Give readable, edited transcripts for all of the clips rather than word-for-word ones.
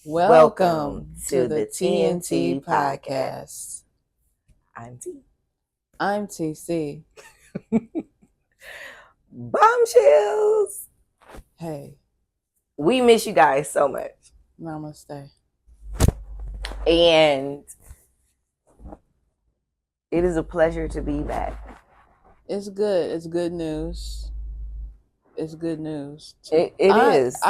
Welcome to the TNT podcast. I'm T. I'm TC. Bombshells. Hey, We miss you guys so much. namaste. And it is a pleasure to be back. It's good. It's good news. It's good news. It is.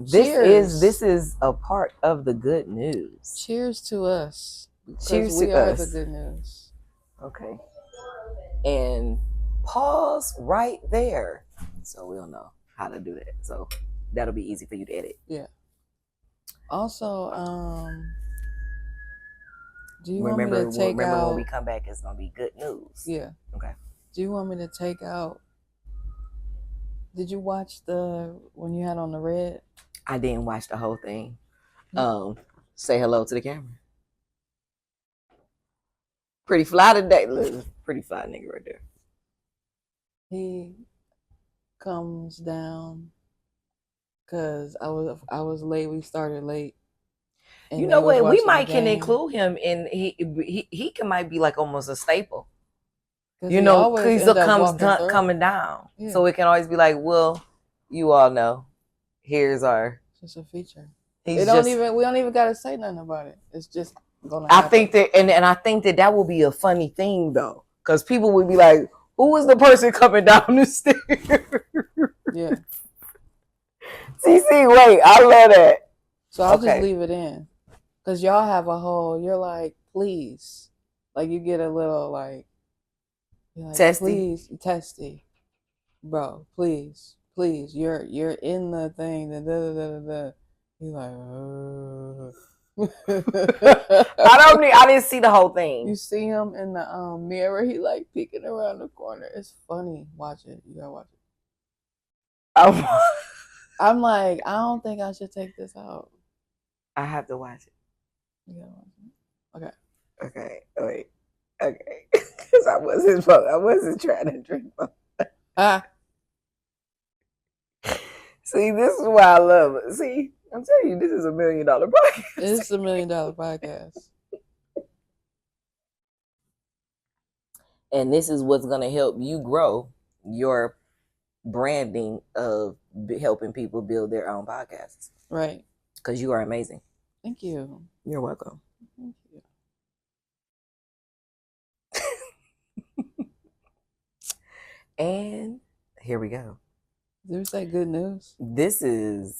Cheers. This is a part of the good news. Cheers to us. Cheers we to are us. the good news. Okay. And pause right there, so we'll know how to do that. So that'll be easy for you to edit. Yeah. Also, do you remember, want me to take remember out? When we come back, it's gonna be good news. Yeah. Okay. Do you want me to take out? Did you watch when you had on the red? I didn't watch the whole thing. Say hello to the camera. Pretty fly today. Look, pretty fly nigga right there. He comes down because I was late. We started late. You know what? We might can include him in he might be like almost a staple. You know, because he comes coming down, yeah. So it can always be like, well, you all know, here's our. It's just a feature. We don't even gotta say nothing about it. It's just gonna. I think that, and I think that will be a funny thing though, because people would be like, who was the person coming down the stairs? Yeah. CC, wait, I love that. So I'll just leave it in, because y'all have a whole. You're like, please, like you get a little like. Like, testy. Please, testy, bro. Please, you're in the thing. He's like, I didn't see the whole thing. You see him in the mirror. He like peeking around the corner. It's funny. Watch it. You gotta watch it. I'm like, I don't think I should take this out. I have to watch it. You gotta watch it. Okay. Wait. Okay. Because I wasn't trying to drink. See, this is why I love it. See, I'm telling you, this is $1 million podcast. It's $1 million podcast. And this is what's going to help you grow your branding of helping people build their own podcasts. Right. Because you are amazing. Thank you. You're welcome. Thank you. And here we go. Did we say good news? You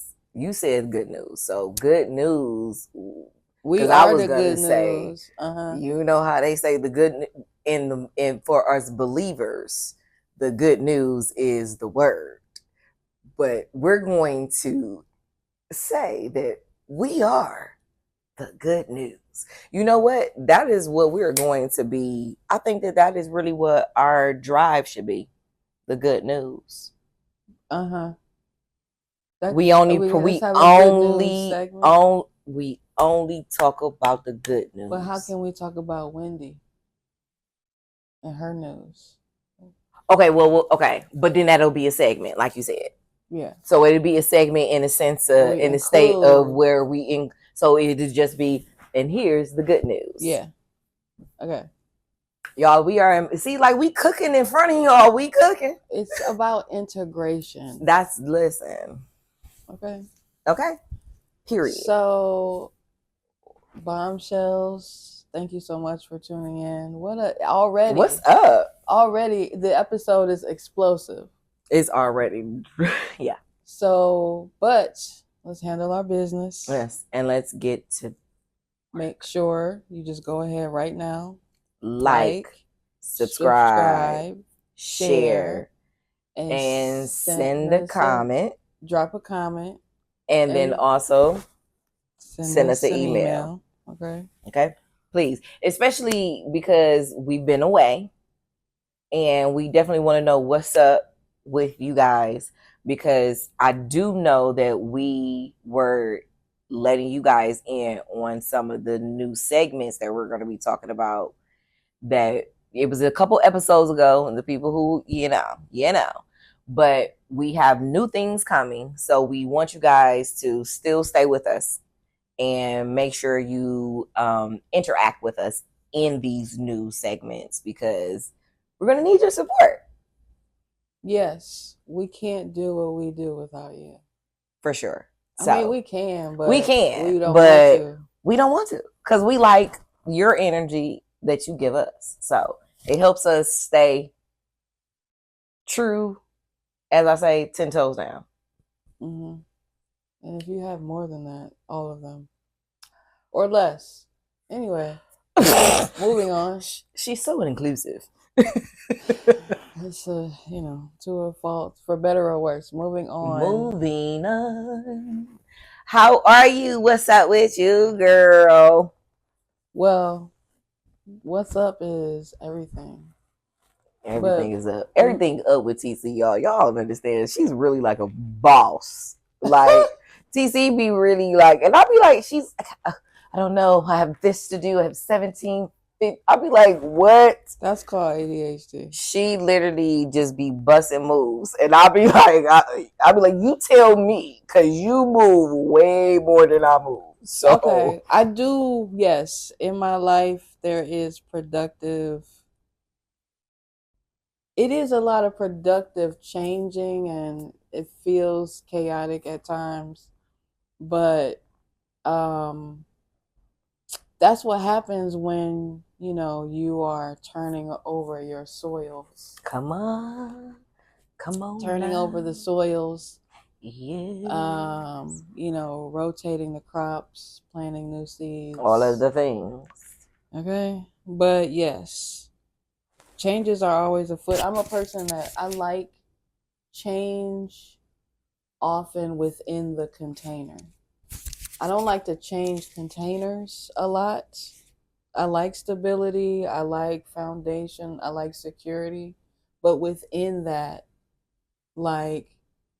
said good news. So good news. We are the good news. You know how they say the good in for us believers, the good news is the word. But we're going to say that we are the good news. You know what? That is what we're going to be. I think that is really what our drive should be. The good news. We only talk about the good news. But how can we talk about Wendy and her news? Okay, okay, but then that'll be a segment, like you said. Yeah. So it'd be a segment in a sense, in the state of where so it'd just be, and here's the good news. Yeah. Okay. Y'all, we are, see, like we cooking in front of y'all. We cooking. It's about integration. Listen. Okay. Period. So, Bombshells, thank you so much for tuning in. What's up? Already, the episode is explosive. It's already, yeah. So, but let's handle our business. Yes, and let's get to. Make sure you just go ahead right now. Like, subscribe, share, and send a comment. Drop a comment. And then also send us an email. Okay. Please. Especially because we've been away. And we definitely want to know what's up with you guys. Because I do know that we were letting you guys in on some of the new segments that we're going to be talking about. That it was a couple episodes ago, and the people who, you know, but we have new things coming. So we want you guys to still stay with us and make sure you interact with us in these new segments because we're going to need your support. Yes, we can't do what we do without you. For sure. So, I mean, we can, but we don't want to. We don't want to because we like your energy that you give us. So it helps us stay true, as I say, 10 toes down. Mm-hmm. And if you have more than that, all of them. Or less. Anyway, moving on. She's so inclusive. It's to a fault, for better or worse. Moving on. How are you? What's up with you, girl? Well, what's up is everything. Everything is up. Everything up with TC, y'all. Y'all don't understand. She's really like a boss. Like TC be really like, and I'll be like, I don't know. I have this to do. I have 17. I'll be like, what? That's called ADHD. She literally just be busting moves, and I'll be like, I'll be like, you tell me, cause you move way more than I move. So okay, I do. Yes, in my life there is productive. It is a lot of productive changing, and it feels chaotic at times, but that's what happens when you are turning over your soils. Come on turning now. over the soils. Yeah. Rotating the crops, planting new seeds, all of the things. Okay, but yes, changes are always afoot. I'm a person that I like change often within the container. I don't like to change containers a lot. I like stability. I like foundation. I like security. But within that, like,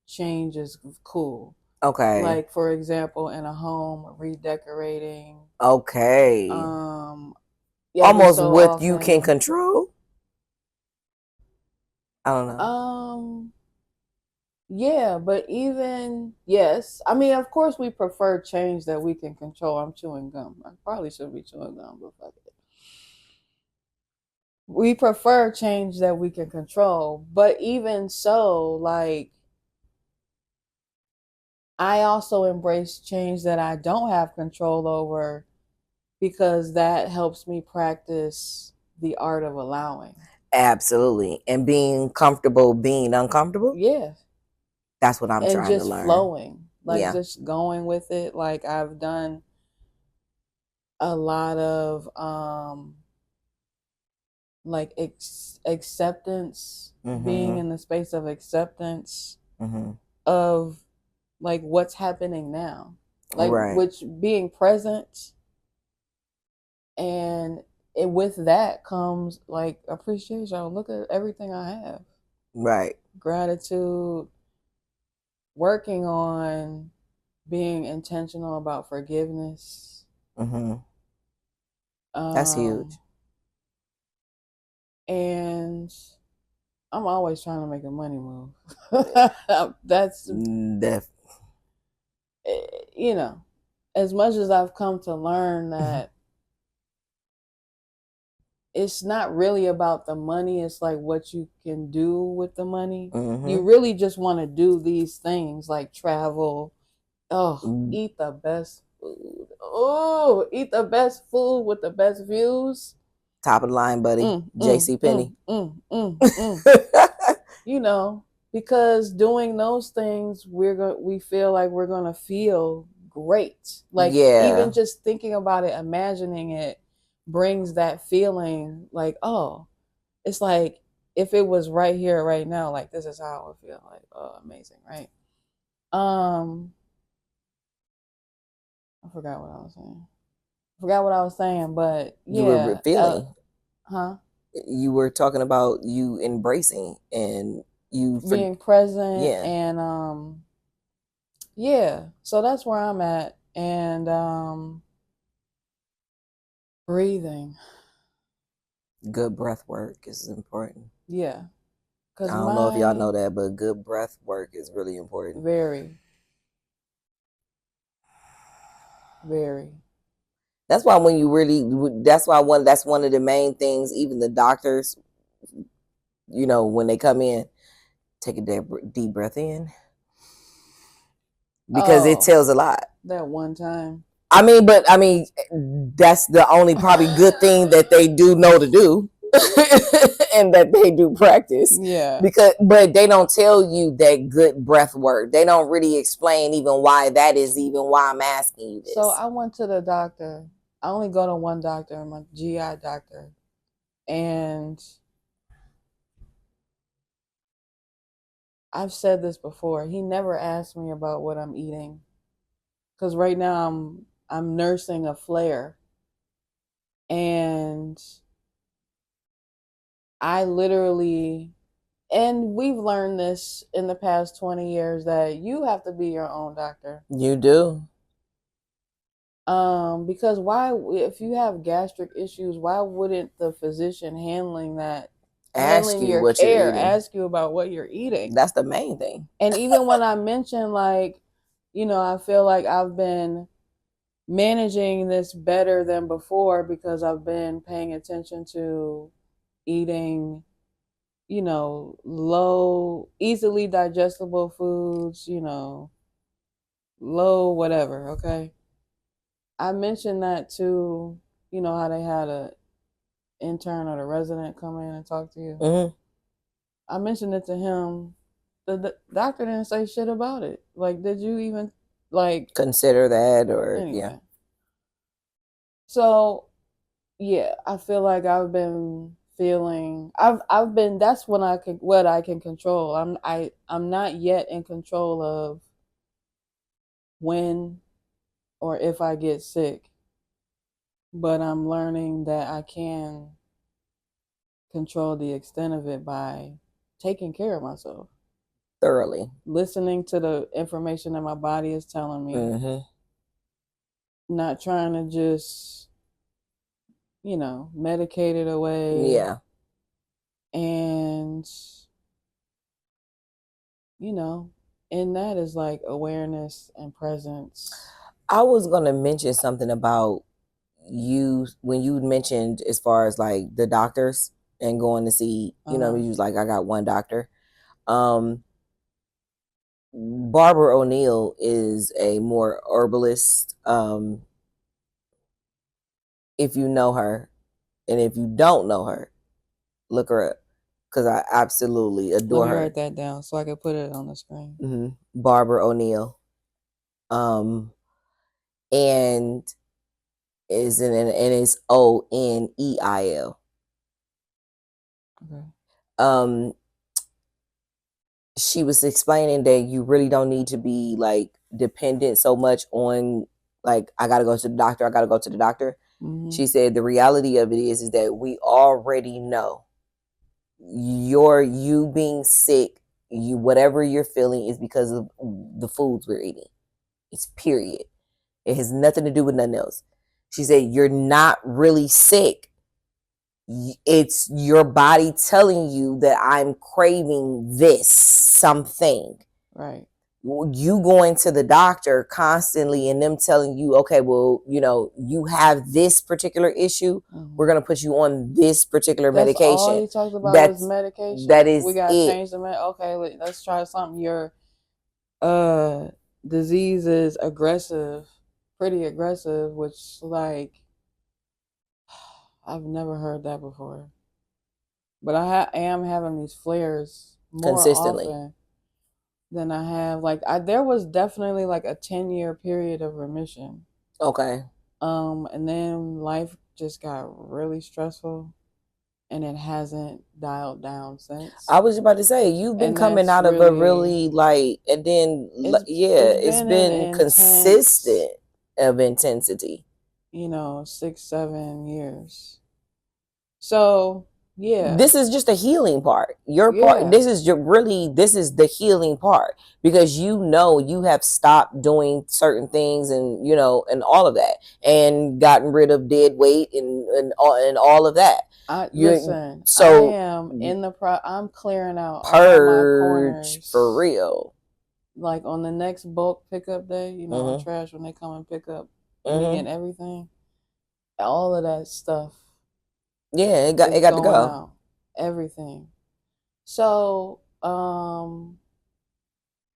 change is cool. Okay. Like, for example, in a home, redecorating. Okay. Almost what often, you can control? I don't know. Yeah, but yes. I mean, of course, we prefer change that we can control. I'm chewing gum. I probably shouldn't be chewing gum, but fuck it. We prefer change that we can control. But even so, like, I also embrace change that I don't have control over because that helps me practice the art of allowing. Absolutely. And being comfortable being uncomfortable? Yeah. That's what I'm trying to learn. And just flowing. Like, just going with it. Like, I've done a lot of like acceptance, being in the space of acceptance of like what's happening now, like which being present, and with that comes like appreciation. Look at everything I have, gratitude, working on being intentional about forgiveness. That's huge. And I'm always trying to make a money move. That's as much as I've come to learn that it's not really about the money. It's like what you can do with the money. You really just want to do these things like travel. Eat the best food. Eat the best food with the best views. Top of the line, buddy. JCPenney. Because doing those things, we feel like we're gonna feel great. Like, even just thinking about it, imagining it, brings that feeling. Like, it's like if it was right here, right now. Like, this is how I would feel. Like, amazing, right? I forgot what I was saying. But yeah, you were feeling. You were talking about you embracing and you being present, and so that's where I'm at, and breathing. Good breath work is important. Yeah, because I don't know if y'all know that, but good breath work is really important. Very, Very. That's why when you really, that's one of the main things, even the doctors, when they come in, take a deep breath in. Because it tells a lot. That one time. I mean, that's the only probably good thing that they do know to do. And that they do practice. Yeah. But they don't tell you that good breath work. They don't really explain even why that is, even why I'm asking you this. So I went to the doctor. I only go to one doctor, my GI doctor. And I've said this before. He never asked me about what I'm eating. Because right now I'm nursing a flare. And I literally, and we've learned this in the past 20 years, that you have to be your own doctor. You do. Because why, if you have gastric issues, why wouldn't the physician handling your care ask you about what you're eating? That's the main thing. And even when I mentioned, like, I feel like I've been managing this better than before because I've been paying attention to eating, low, easily digestible foods, low whatever, okay? I mentioned that to, how they had a intern or the resident come in and talk to you. Mm-hmm. I mentioned it to him. The doctor didn't say shit about it. Like, did you even, like... consider that, or... Anyway. Yeah. So, yeah, I feel like I've been feeling... I've been... That's what I can control. I'm not yet in control of when or if I get sick. But I'm learning that I can control the extent of it by taking care of myself. Thoroughly. Listening to the information that my body is telling me. Mm-hmm. Not trying to just, medicate it away. Yeah. And, and that is like awareness and presence. I was going to mention something about you when you mentioned as far as like the doctors and going to see, you was like, I got one doctor. Barbara O'Neill is a more herbalist. If you know her, and if you don't know her, look her up, because I absolutely adore her. Let me write that down so I can put it on the screen. Mm-hmm. Barbara O'Neill. And is and it's Oneil. Okay. She was explaining that you really don't need to be like dependent so much on like, I gotta go to the doctor. Mm-hmm. She said the reality of it is that we already know you being sick, whatever you're feeling is because of the foods we're eating. It's period. It has nothing to do with nothing else. She said you're not really sick. It's your body telling you that I'm craving this something. Right. You going to the doctor constantly and them telling you, okay, well, you have this particular issue. Mm-hmm. We're going to put you on this particular medication. All he talked about was medication. That is, we got to change the okay, let's try something. Your disease is pretty aggressive, which, like, I've never heard that before. But I am having these flares more consistently often than I have. Like, there was definitely like a 10-year period of remission. Okay. And then life just got really stressful, and it hasn't dialed down since. I was about to say, you've been coming out of a really like, and then it's been consistent of intensity. 6-7 years. So yeah, this is just a healing part. Part. This is the healing part, because you have stopped doing certain things, and and all of that, and gotten rid of dead weight and all of that. Listen, so I am in I'm clearing out all my corners for real. Like on the next bulk pickup day, mm-hmm. trash when they come and pick up me and everything. All of that stuff. Yeah, it got to go. Out. Everything. So,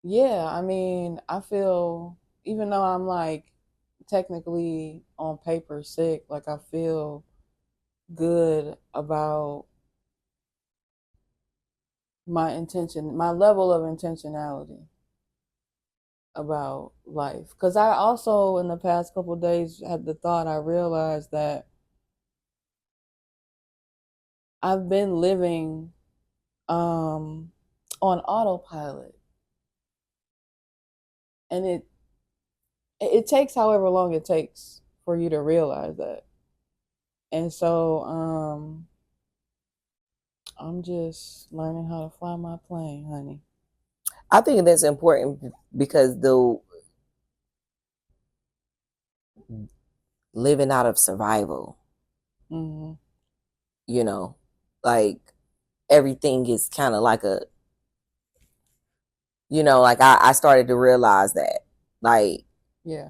yeah, I mean, I feel, even though I'm like technically on paper sick, like I feel good about my intention, my level of intentionality about life. Because I also, in the past couple of days, had the thought, I realized that I've been living on autopilot. And it takes however long it takes for you to realize that. And so I'm just learning how to fly my plane, honey. I think that's important because the living out of survival, you know, like everything is kind of like a, you know, like I started to realize that, like, yeah,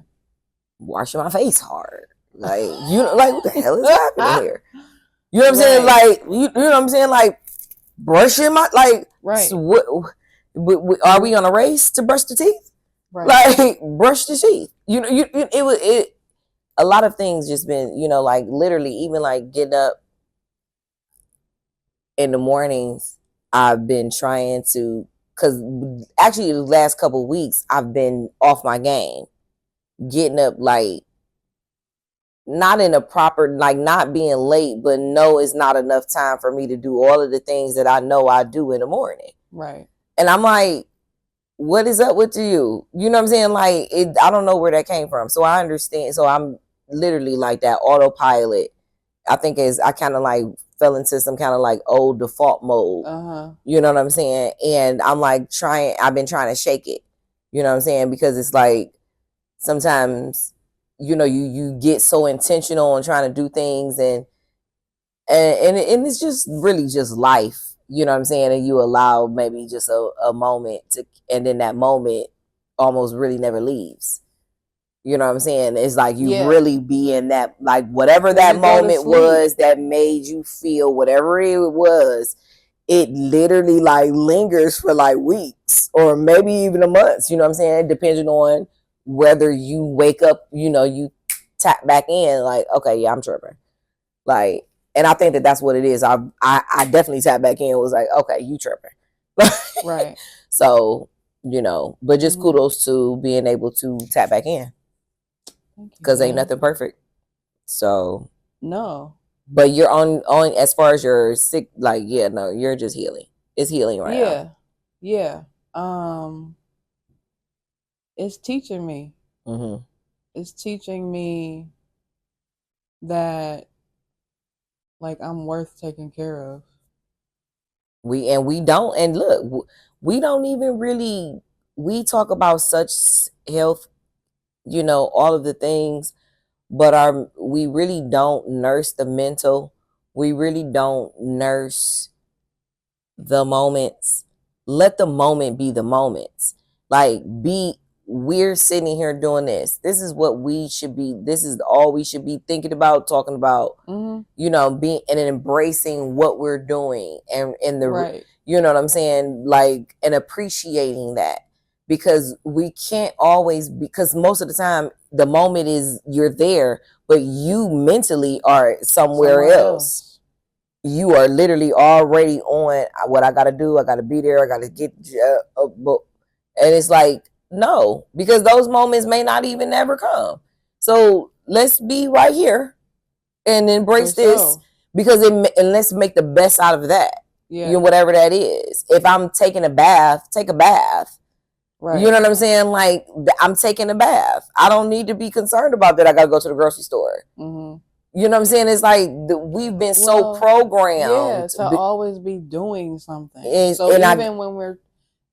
washing my face hard, like, you know, like, what the hell is happening here? You know what I'm saying? Like, you know what I'm saying? Like, brushing my, like, right. So what, are we on a race to brush the teeth? Right. Like, brush the teeth. You know, it a lot of things just been, you know, like literally even like getting up in the mornings, I've been trying to, because actually the last couple of weeks I've been off my game, getting up like not in a proper, like not being late, but no, it's not enough time for me to do all of the things that I know I do in the morning. Right. And I'm like, what is up with you? You know what I'm saying? Like, I don't know where that came from. So I understand. So I'm literally like that autopilot. I think I kind of like fell into some kind of like old default mode. You know what I'm saying? And I'm like I've been trying to shake it. You know what I'm saying? Because it's like sometimes, you know, you get so intentional on trying to do things and it's just really just life. You know what I'm saying? And you allow maybe just a moment to, and then that moment almost really never leaves. You know what I'm saying? It's like you really be in that, like whatever that moment was that made you feel whatever it was, it literally like lingers for like weeks or maybe even a month. You know what I'm saying? Depending on whether you wake up, you know, you tap back in like, okay, yeah, I'm tripping. Like, and I think that that's what it is. I definitely tapped back in and was like, okay, you tripping. Right. So, you know, but just kudos to being able to tap back in. Because ain't nothing perfect. So. No. But you're on as far as your sick, like, yeah, no, you're just healing. It's healing right now. Yeah. It's teaching me. It's teaching me that like I'm worth taking care of. We don't, and look, we don't even really, we talk about such health, you know, all of the things, but we really don't nurse the mental. We really don't nurse the moments. Let the moment be the moments. Like, we're sitting here doing this. This is what we should be. This is all we should be thinking about, talking about, you know, being and embracing what we're doing and the, you know what I'm saying? Like, and appreciating that, because we can't always, because most of the time the moment is you're there, but you mentally are somewhere else. You are literally already on what I got to do. I got to be there. I got to get a book. And it's like, no, because those moments may not even ever come. So let's be right here and embrace this, because and let's make the best out of that. Yeah. You know, whatever that is. If I'm taking a bath, take a bath. Right. You know what I'm saying? Like, I'm taking a bath. I don't need to be concerned about that. I got to go to the grocery store. You know what I'm saying? It's like we've been so programmed to always be doing something. So even when we're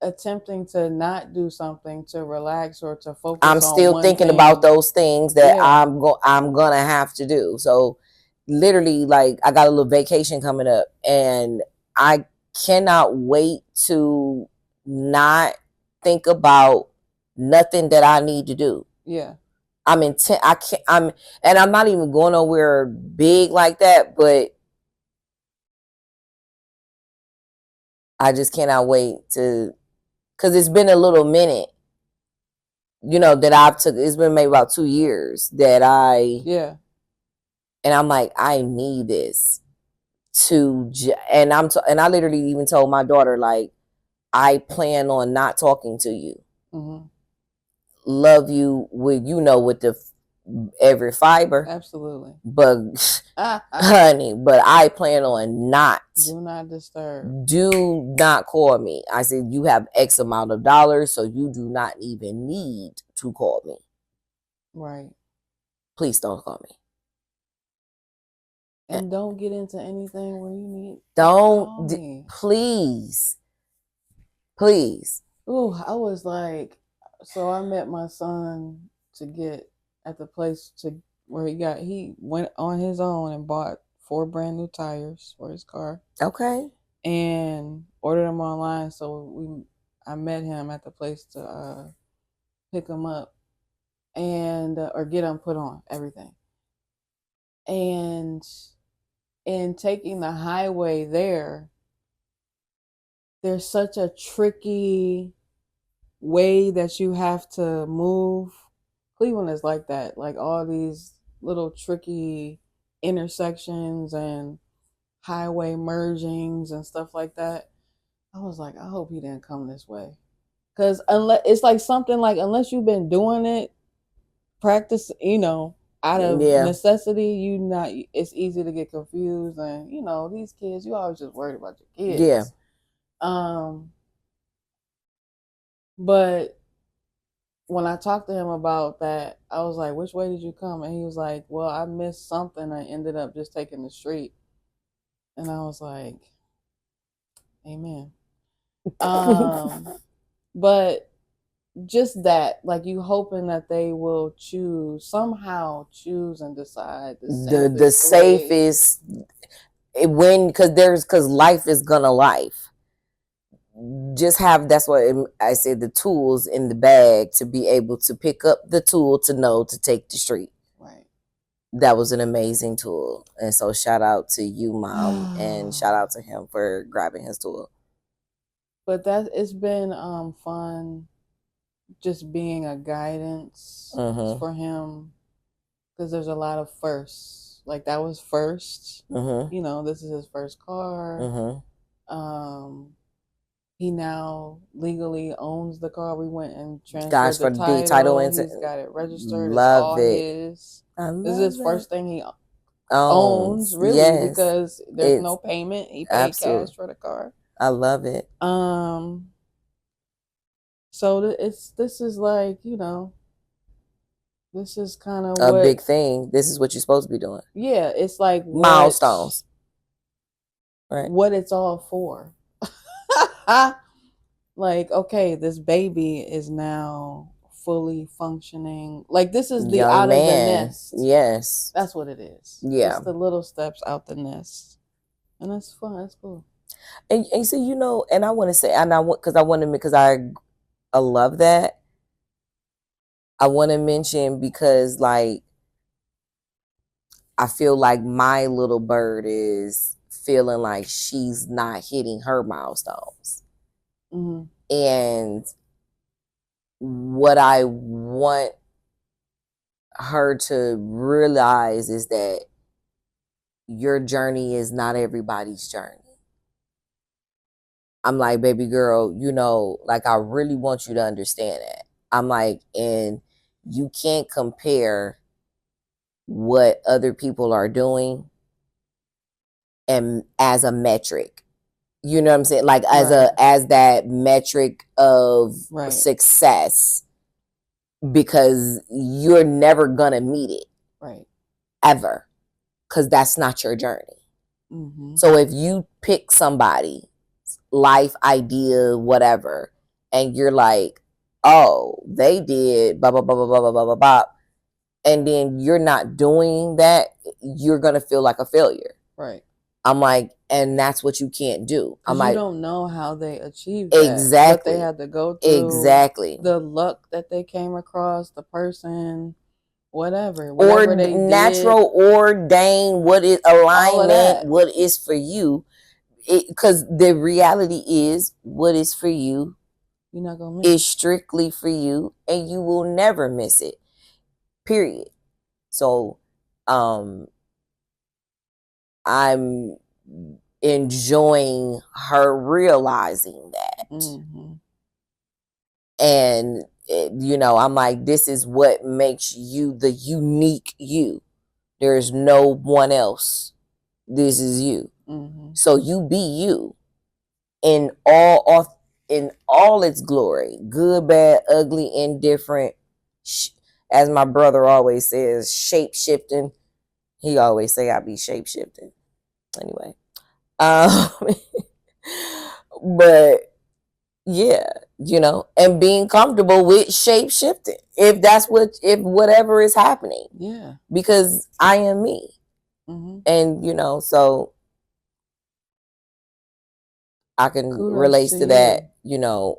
attempting to not do something, to relax or to focus, I'm still thinking about those things that I'm gonna have to do. So literally, like, I got a little vacation coming up, and I cannot wait to not think about nothing that I need to do. Yeah. I'm intent. I can't. And I'm not even going nowhere big like that, but I just cannot wait to, because it's been a little minute, that I've took. It's been maybe about 2 years that yeah, and I'm like, I need this and and I literally even told my daughter, like, I plan on not talking to you. mm-hmm. Love you with the every fiber, Absolutely, but honey, but I plan on not. Do not disturb. Do not call me. I said, you have X amount of dollars, so you do not even need to call me. Right. Please don't call me. And don't get into anything where you need. Don't, please. Ooh, I was like, so I met my son to get at the place where he went on his own and bought 4 brand new tires for his car. Okay. And ordered them online. So I met him at the place to pick him up and or get him put on everything. And in taking the highway there's such a tricky way that you have to move. Cleveland is like that, like all these little tricky intersections and highway mergings and stuff like that. I was like, I hope he didn't come this way, because unless it's like something like, unless you've been doing it, practice, out of necessity, it's easy to get confused, and these kids, you always just worried about your kids. Yeah. But when I talked to him about that, I was like, which way did you come? And he was like, well, I missed something. I ended up just taking the street. And I was like, amen. But just that, like, you hoping that they will somehow choose and decide the safest because life is gonna life. Just have, that's what I said, the tools in the bag to be able to pick up the tool to know to take the street. Right. That was an amazing tool. And so shout out to you, Mom, and shout out to him for grabbing his tool. But it's been fun just being a guidance for him, because there's a lot of firsts. Like, that was first. This is his first car. He now legally owns the car. We went and transferred the title. He's got it registered. Love it's all it. His. This is his first thing he owns, really, because there's no payment. He paid cash for the car. I love it. So this is like, this is kind of a big thing. This is what you're supposed to be doing. Yeah, it's like milestones. Right. What it's all for. Like, okay, this baby is now fully functioning. Like, this is the out of the nest. Yes. That's what it is. Yeah. It's the little steps out the nest. And that's fun. That's cool. And so, and I want to say, because I love that. I want to mention, because, like, I feel like my little bird is feeling like she's not hitting her milestones. And what I want her to realize is that your journey is not everybody's journey. I'm like, baby girl, like, I really want you to understand that. I'm like, and you can't compare what other people are doing and as a metric. You know what I'm saying? Like, as that metric of success, because you're never gonna meet it. Right. Ever. Because that's not your journey. So if you pick somebody, life idea, whatever, and you're like, oh, they did blah, blah, blah, blah, blah, blah, blah, blah, blah, and then you're not doing that, you're going to feel like a failure. Right. I'm like, and that's what you can't do. I'm like, you don't know how they achieved that. Exactly. What they had to go through. Exactly. The luck that they came across, the person, whatever or they natural did, ordained, what is alignment, what is for you. Because the reality is, what is for you, you're not gonna miss. Is strictly for you, and you will never miss it. Period. So, I'm enjoying her realizing that. Mm-hmm. And I'm like, this is what makes you the unique you. There's no one else. This is you. Mm-hmm. So you be you in all its glory, good, bad, ugly, indifferent. As my brother always says, shape shifting. He always say I be shape shifting. Anyway, but yeah, and being comfortable with shape shifting, if whatever is happening, yeah, because I am me. Mm-hmm. And so I can relate to that,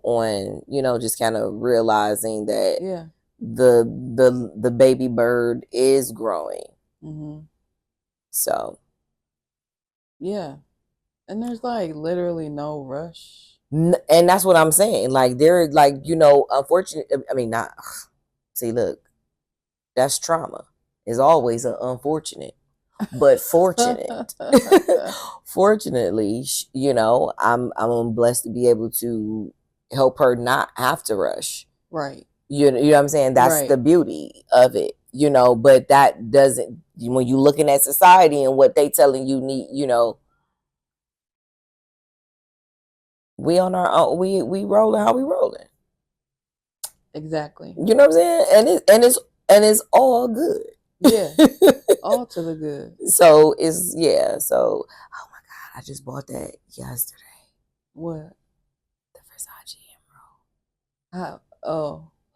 on just kind of realizing that the baby bird is growing. Mm-hmm. So yeah, and there's like literally no rush. And that's what I'm saying. Like, they're like, unfortunate. I mean, not. See, look, that's trauma. Is always an unfortunate, but fortunate. Fortunately, I'm blessed to be able to help her not have to rush. Right. You know what I'm saying? That's the beauty of it. But that doesn't. When you looking at society and what they telling you need, we on our own. We rolling how we rolling. Exactly. You know what I'm saying? And it's all good. Yeah. All to the good. So it's So, oh my God, I just bought that yesterday. What? The Versace Emerald.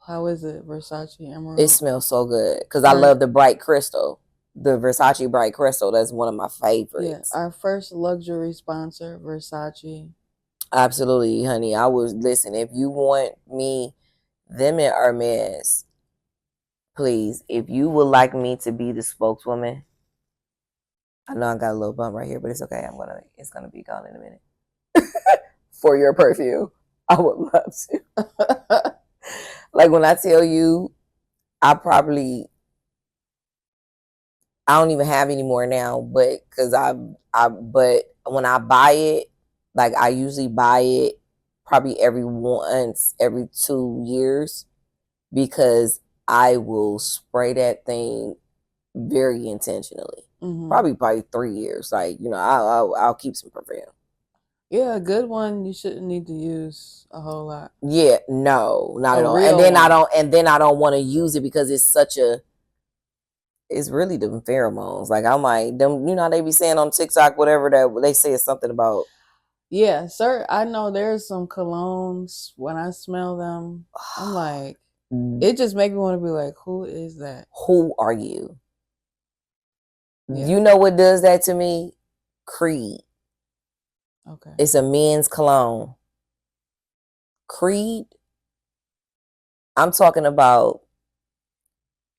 How is it, Versace Emerald? It smells so good because I love the bright crystal. The Versace bright crystal. That's one of my favorites. Yeah, our first luxury sponsor, Versace. Absolutely, honey. Listen, if you want me, them and Hermes, please, if you would like me to be the spokeswoman, I know I got a little bump right here, but it's okay. It's gonna be gone in a minute. For your perfume, I would love to. Like, when I tell you, I don't even have any more now, but but when I buy it, like, I usually buy it probably every 2 years, because I will spray that thing very intentionally. Mm-hmm. Probably by 3 years. Like, I'll keep some perfume. Yeah, a good one you shouldn't need to use a whole lot. Yeah, no, not at all. And then I don't want to use it because it's really them pheromones. Like, I'm like, them, they be saying on TikTok, whatever, that they say is something about. Yeah, sir. I know there's some colognes, when I smell them, I'm like, it just makes me want to be like, who is that? Who are you? Yeah. You know what does that to me? Creed. Okay. It's a men's cologne. Creed. I'm talking about,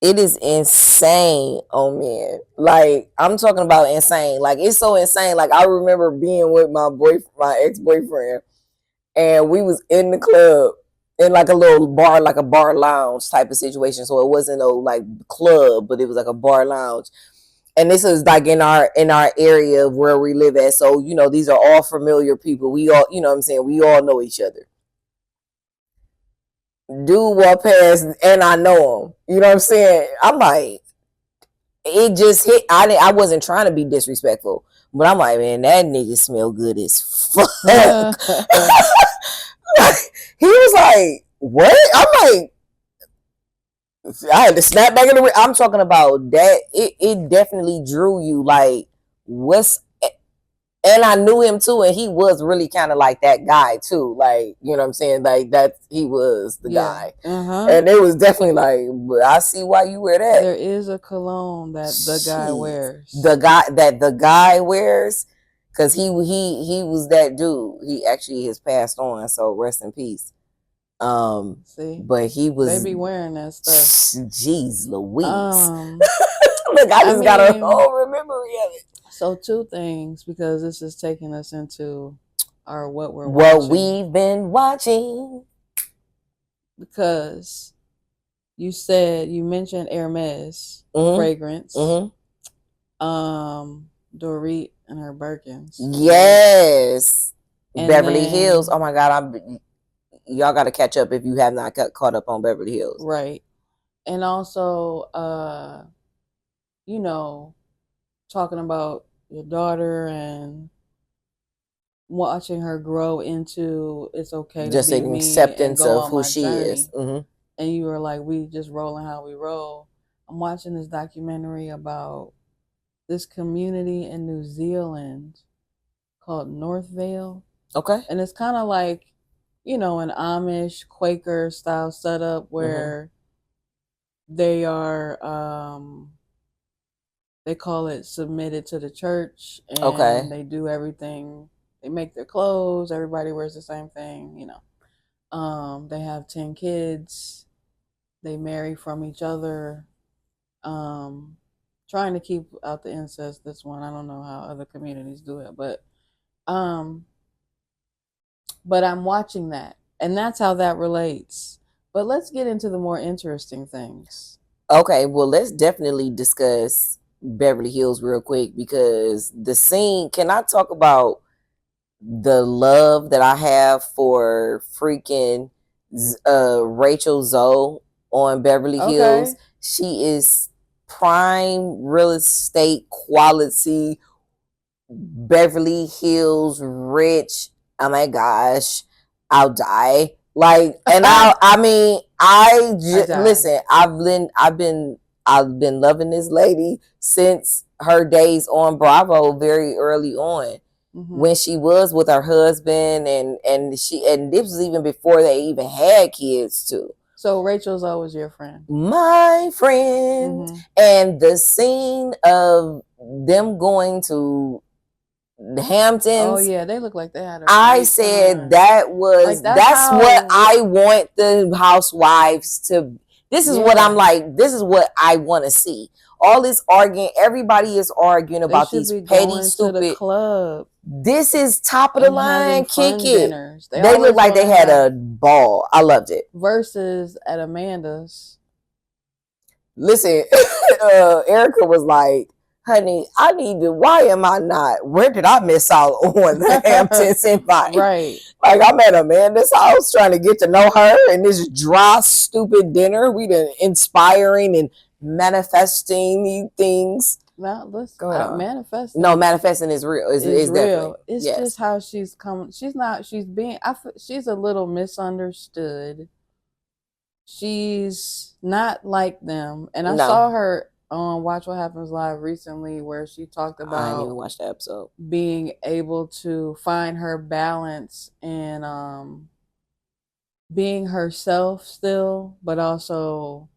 it is insane on men. Like, I'm talking about insane. Like, it's so insane. Like, I remember being with my ex-boyfriend, and we was in the club in like a little bar, like a bar lounge type of situation. So it wasn't no like club, but it was like a bar lounge. And this is like in our area of where we live at. So, these are all familiar people. We all, what I'm saying? We all know each other. Dude walk past and I know him. You know what I'm saying? I'm like, it just hit. I wasn't trying to be disrespectful, but I'm like, man, that nigga smell good as fuck. He was like, what? I'm like, I had to snap back in the. I'm talking about that. It definitely drew you. Like, and I knew him too, and he was really kind of like that guy too. Like, you know what I'm saying? Like, that he was the guy. Uh-huh. And it was definitely like, but I see why you wear that. There is a cologne that the guy wears. The guy wears, because he was that dude. He actually has passed on, so rest in peace. See, but he was. They be wearing that stuff. Jeez Louise. Look, I just got a whole memory of it. So 2 things, because this is taking us into our what we've been watching. Because you mentioned Hermes fragrance. Dorit and her Birkins. Yes. And Beverly Hills. Oh my God, y'all got to catch up if you have not caught up on Beverly Hills. Right. And also, talking about your daughter and watching her grow into it's okay just to be an acceptance of who she is. And you were like, we just rolling how we roll. I'm watching this documentary about this community in New Zealand called North Vale. Okay. And it's kind of like, an Amish Quaker style setup where they are, they call it submitted to the church, and they do everything. They make their clothes. Everybody wears the same thing, They have 10 kids. They marry from each other. Trying to keep out the incest. This one, I don't know how other communities do it, but I'm watching that, and that's how that relates. But let's get into the more interesting things. Okay, well, let's definitely discuss Beverly Hills real quick, because the scene, can I talk about the love that I have for freaking Rachel Zoe on Beverly Hills? She is prime real estate quality, Beverly Hills rich. Oh my gosh, I'll die. Like, and listen, I've been loving this lady since her days on Bravo very early on, when she was with her husband, and this was even before they even had kids too. So Rachel's always your friend. My friend. And the scene of them going to the Hamptons. Oh yeah, they look like they had I said time. That's what I want the housewives to. This is what I'm like. This is what I want to see. All this arguing, everybody is arguing about these petty, stupid. To the club. This is top of the line. Kick it. They look like they had a ball. I loved it. Versus at Amanda's. Listen, Erica was like, honey, why am I not? Where did I miss out on the Hamptons invite? Right. Like, I'm at Amanda's house trying to get to know her, and this dry, stupid dinner. We done inspiring and manifesting things. Now, listen, manifesting. No, manifesting is real. It's real. It's just how she's coming. She's a little misunderstood. She's not like them. And I saw her on Watch What Happens Live recently, where she talked about, I didn't even watch the episode, being able to find her balance and being herself still, but also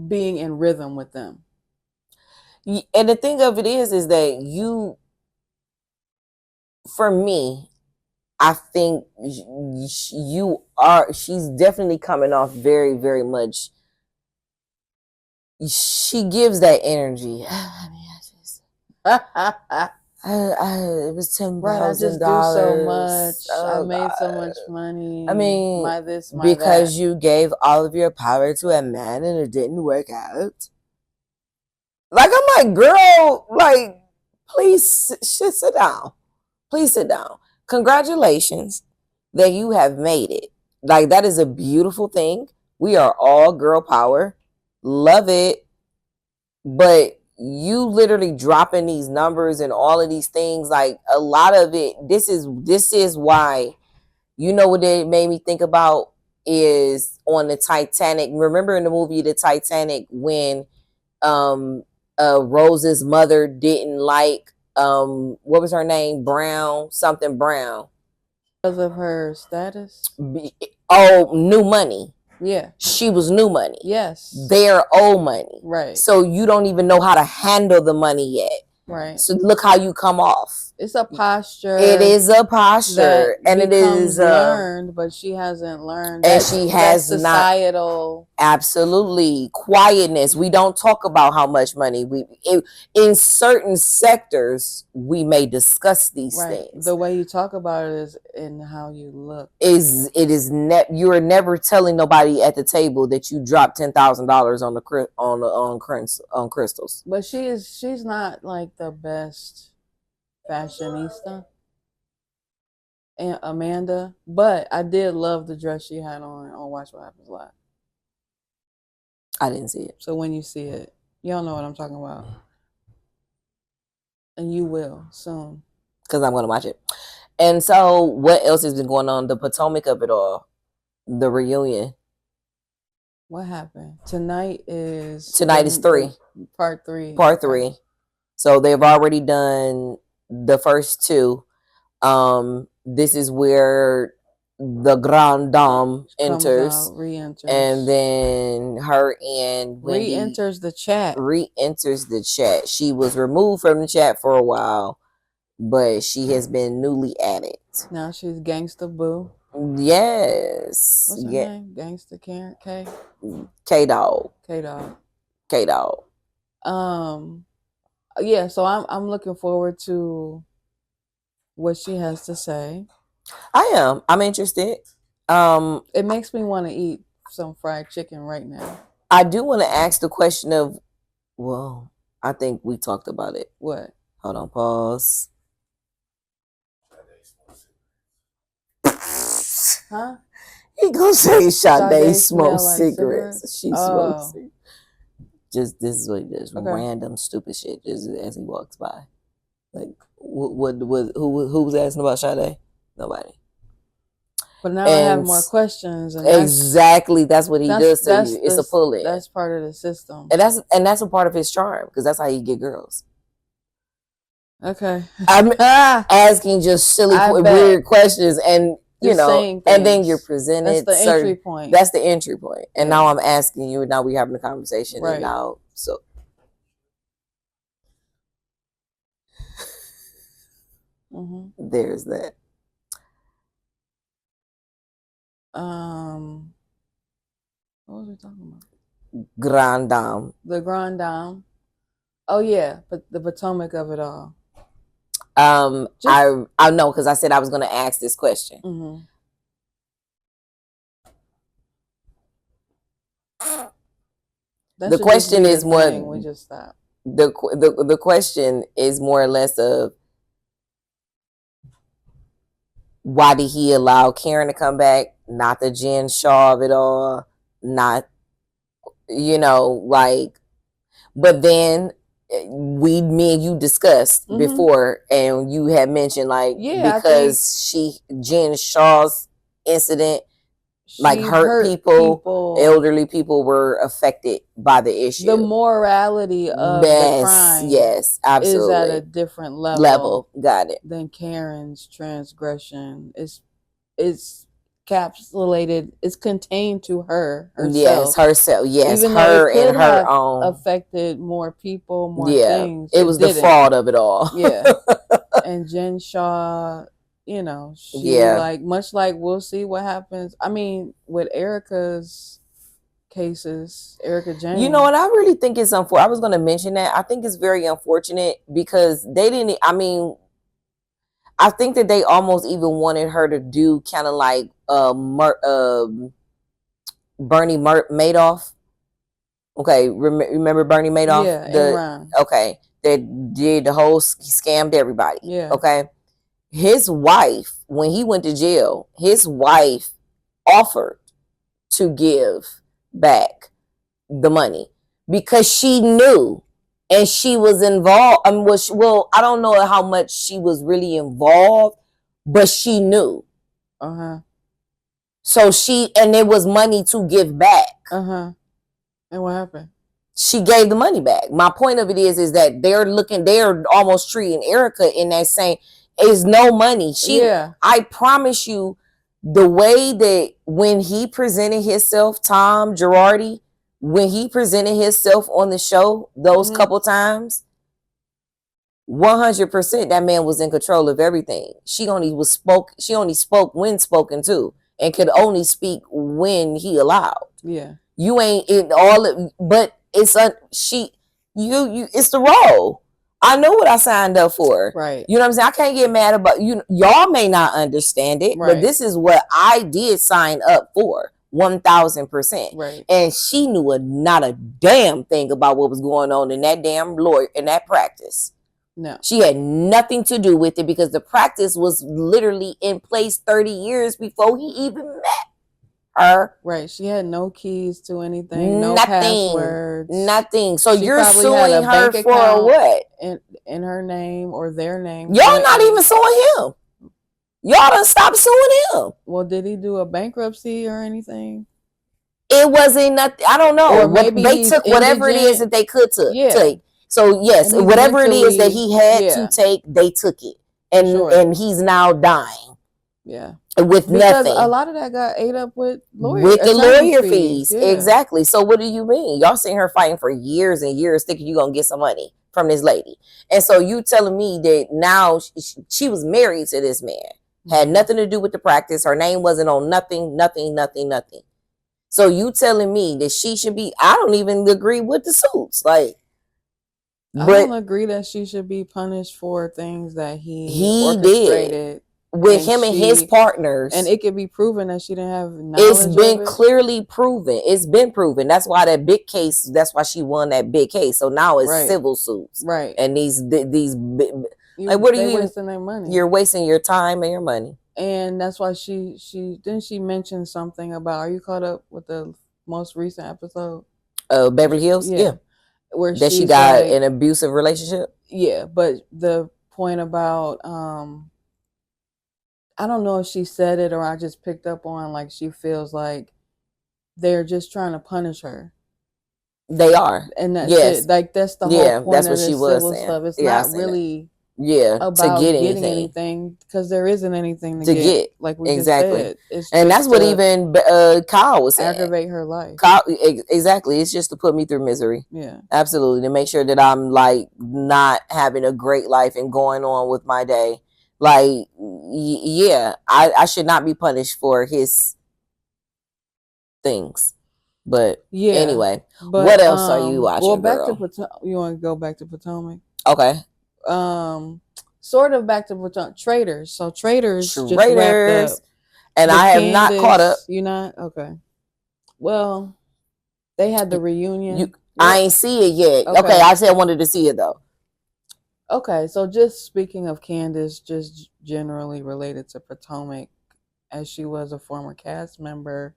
being in rhythm with them. And the thing of it is that for me, I think she's definitely coming off very, very much. She gives that energy. It was $10,000. I just do so much. I made so much money. I mean, because you gave all of your power to a man and it didn't work out. Like, I'm like, girl, like, please sit down. Please sit down. Congratulations that you have made it. Like, that is a beautiful thing. We are all girl power. Love it. But you literally dropping these numbers and all of these things, like, a lot of it, this is why, you know what it made me think about is on the Titanic. Remember in the movie The Titanic, when Rose's mother didn't like what was her name? Something Brown. Because of her status? New money. Yeah. She was new money. Yes. They're old money. Right. So you don't even know how to handle the money yet. Right. So look how you come off. It's a posture. It is a posture, and it is learned, but she hasn't learned. And she has societal. Absolutely. Quietness. We don't talk about how much money in certain sectors we may discuss these things. The way you talk about it is in how you look. You are never telling nobody at the table that you dropped $10,000 on crystals. But she's not like the best fashionista, and Amanda. But I did love the dress she had on Watch What Happens Live. I didn't see it. So when you see it, y'all know what I'm talking about. And you will soon. Because I'm going to watch it. And so what else has been going on? The Potomac of it all. The reunion. What happened? Tonight is 3. Part 3. Part 3. So they've already done the first 2. This is where the Grande Dame re-enters, and then her and Wendy re-enters the chat. She was removed from the chat for a while, but she has been newly added. Now she's Gangsta Boo. Yes. What's her name? Gangsta Karen K. K-Dog. Yeah. So I'm looking forward to what she has to say. I'm interested. It makes me want to eat some fried chicken right now. I do want to ask the question of, well, I think we talked about it. What? Hold on, pause. Huh? He gonna say Sade smokes cigarettes. She smokes cigarettes. Just this is what just random stupid shit just as he walks by. Like who was asking about Sade? Nobody. But now I have more questions. And exactly, that's what he does to you. It's a pull in. That's part of the system, and that's a part of his charm because that's how you get girls. Okay, I'm asking just silly, weird questions, and you know, and then you're presented. That's the entry point. That's the entry point. And now I'm asking you. Now we're having a conversation, right. And now so. There's that. What was we talking about? Grande Dame. The Grande Dame. Oh yeah, but the Potomac of it all. I know because I said I was going to ask this question. The question is more. We just stopped. The question is more or less of why did he allow Karen to come back? Not the Jen Shaw of it all. Not, you know, like, but then me and you discussed before, and you had mentioned like because Jen Shaw's incident like hurt people, elderly people were affected by the issue. The morality of the crime, yes, absolutely, is at a different level. Got it. Than Karen's transgression. It's capsulated. It's contained to herself. Yes, herself. Yes, even her and her own affected more people, more things. It was the fault of it all. Yeah, and Jen Shaw. You know, like much like we'll see what happens. I mean, with Erica's cases, Erica Jane. You know what? I really think it's unfortunate. I was going to mention that. I think it's very unfortunate because they didn't. I mean, I think that they almost even wanted her to do kind of like Bernie Madoff. Okay, remember Bernie Madoff? Yeah, okay, that did the whole scammed everybody. Yeah. Okay. His wife, when he went to jail, his wife offered to give back the money because she knew and she was involved. I don't know how much she was really involved, but she knew. So and there was money to give back. And what happened? She gave the money back. My point of it is that they're almost treating Erica in that same. Is no money. I promise you, the way that when he presented himself, Tom Girardi, when he presented himself on the show those couple times, 100% that man was in control of everything. She only spoke when spoken to, and could only speak when he allowed. Yeah. You ain't in all, but it's it's the role. I know what I signed up for. Right. You know what I'm saying? I can't get mad about y'all may not understand it, Right. but this is what I did sign up for. 1000%. Right. And she knew not a damn thing about what was going on in that damn lawyer in that practice. No. She had nothing to do with it because the practice was literally in place 30 years before he even met her. Right. She had no keys to anything, no passwords. Nothing. So you're suing her for what? In her name or their name. Y'all not even suing him. Y'all done stopped suing him. Well, did he do a bankruptcy or anything? It wasn't nothing. I don't know. Or maybe they took whatever it is that they could take. So yes, whatever it is that he had to take, they took it. And he's now dying. Yeah. With because nothing. A lot of that got ate up with the lawyer fees. Yeah. Exactly. So what do you mean? Y'all seen her fighting for years and years thinking you're going to get some money from this lady. And so you telling me that now she was married to this man. Had nothing to do with the practice. Her name wasn't on nothing. So you telling me that she should be, I don't even agree with the suits. Like, I don't agree that she should be punished for things that he orchestrated with him and his partners. And it could be proven that she didn't have knowledge. It's been clearly proven. It's been proven. That's why that big case, that's why she won that big case. So now it's civil suits. Right. And these like, what are you wasting their money? You're wasting your time and your money. And that's why she mentioned something about, are you caught up with the most recent episode? Beverly Hills? Yeah. Where that she got an abusive relationship? Yeah, but the point about I don't know if she said it or I just picked up on, like, she feels like they're just trying to punish her. They are. And that's it. Like, that's the whole point that's of what this she was civil saying. stuff. It's not really about to get anything because there isn't anything to get. Like we just said. And that's what even Kyle was saying. Aggravate her life. Kyle, exactly. It's just to put me through misery. Yeah. Absolutely. To make sure that I'm, like, not having a great life and going on with my day. Like, I should not be punished for his things. But anyway, what else are you watching? Well, back to you want to go back to Potomac? Okay. Sort of back to Potomac. Traders. So Traders just wrapped up. And I have not caught up. You not? Okay. Well, they had the reunion. I ain't see it yet. Okay, I said I wanted to see it though. Okay, so just speaking of Candace, just generally related to Potomac, as she was a former cast member.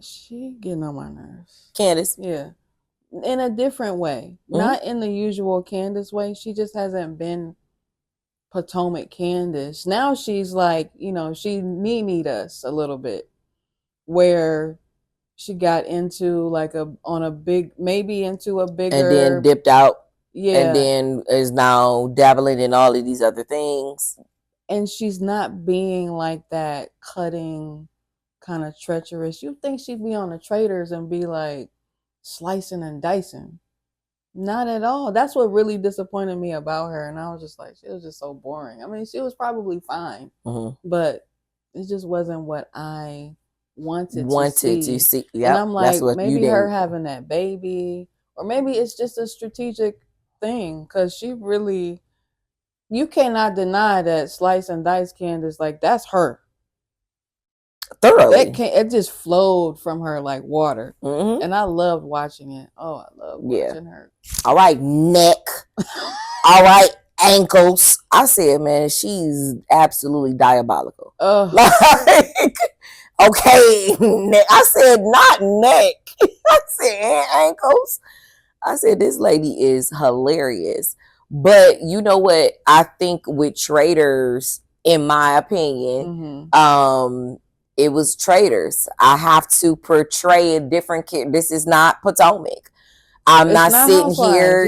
She getting on my nerves. Candace? Yeah. In a different way. Mm-hmm. Not in the usual Candace way. She just hasn't been Potomac Candace. Now she's like, she need us a little bit. Where she got into like into a bigger, and then dipped out. Yeah. And then is now dabbling in all of these other things. And she's not being like that cutting, kind of treacherous. You think she'd be on the Traders and be like slicing and dicing. Not at all. That's what really disappointed me about her. And I was just like, she was just so boring. I mean, she was probably fine, but it just wasn't what I wanted to see. Yep, and I'm like, maybe her having that baby, or maybe it's just a strategic thing, because she really, you cannot deny that Slice and Dice Candace, like, that's her. Thoroughly. It just flowed from her like water. Mm-hmm. And I loved watching it. Oh, I love watching her. All right, neck. All right, ankles. I said, man, she's absolutely diabolical. Like, okay, I said not neck. I said ankles. I said this lady is hilarious. But you know what? I think with Traders, in my opinion, it was Traders. I have to portray a different kid. This is not Potomac. I'm not sitting here,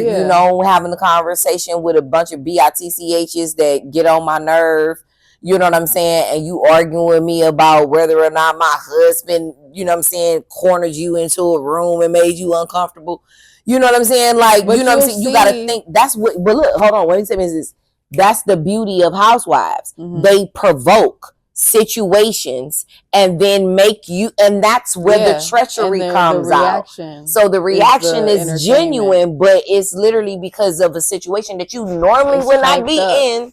having a conversation with a bunch of bitchs that get on my nerve. you know what I'm saying, and you arguing with me about whether or not my husband, you know what I'm saying, cornered you into a room and made you uncomfortable. You know what I'm saying? Like, But you know what I'm saying? You got to think that's what, but look, hold on. What I'm saying is, that's the beauty of housewives. They provoke situations and then make you, and that's where the treachery comes out. So the reaction is genuine, but it's literally because of a situation that you normally would not be in.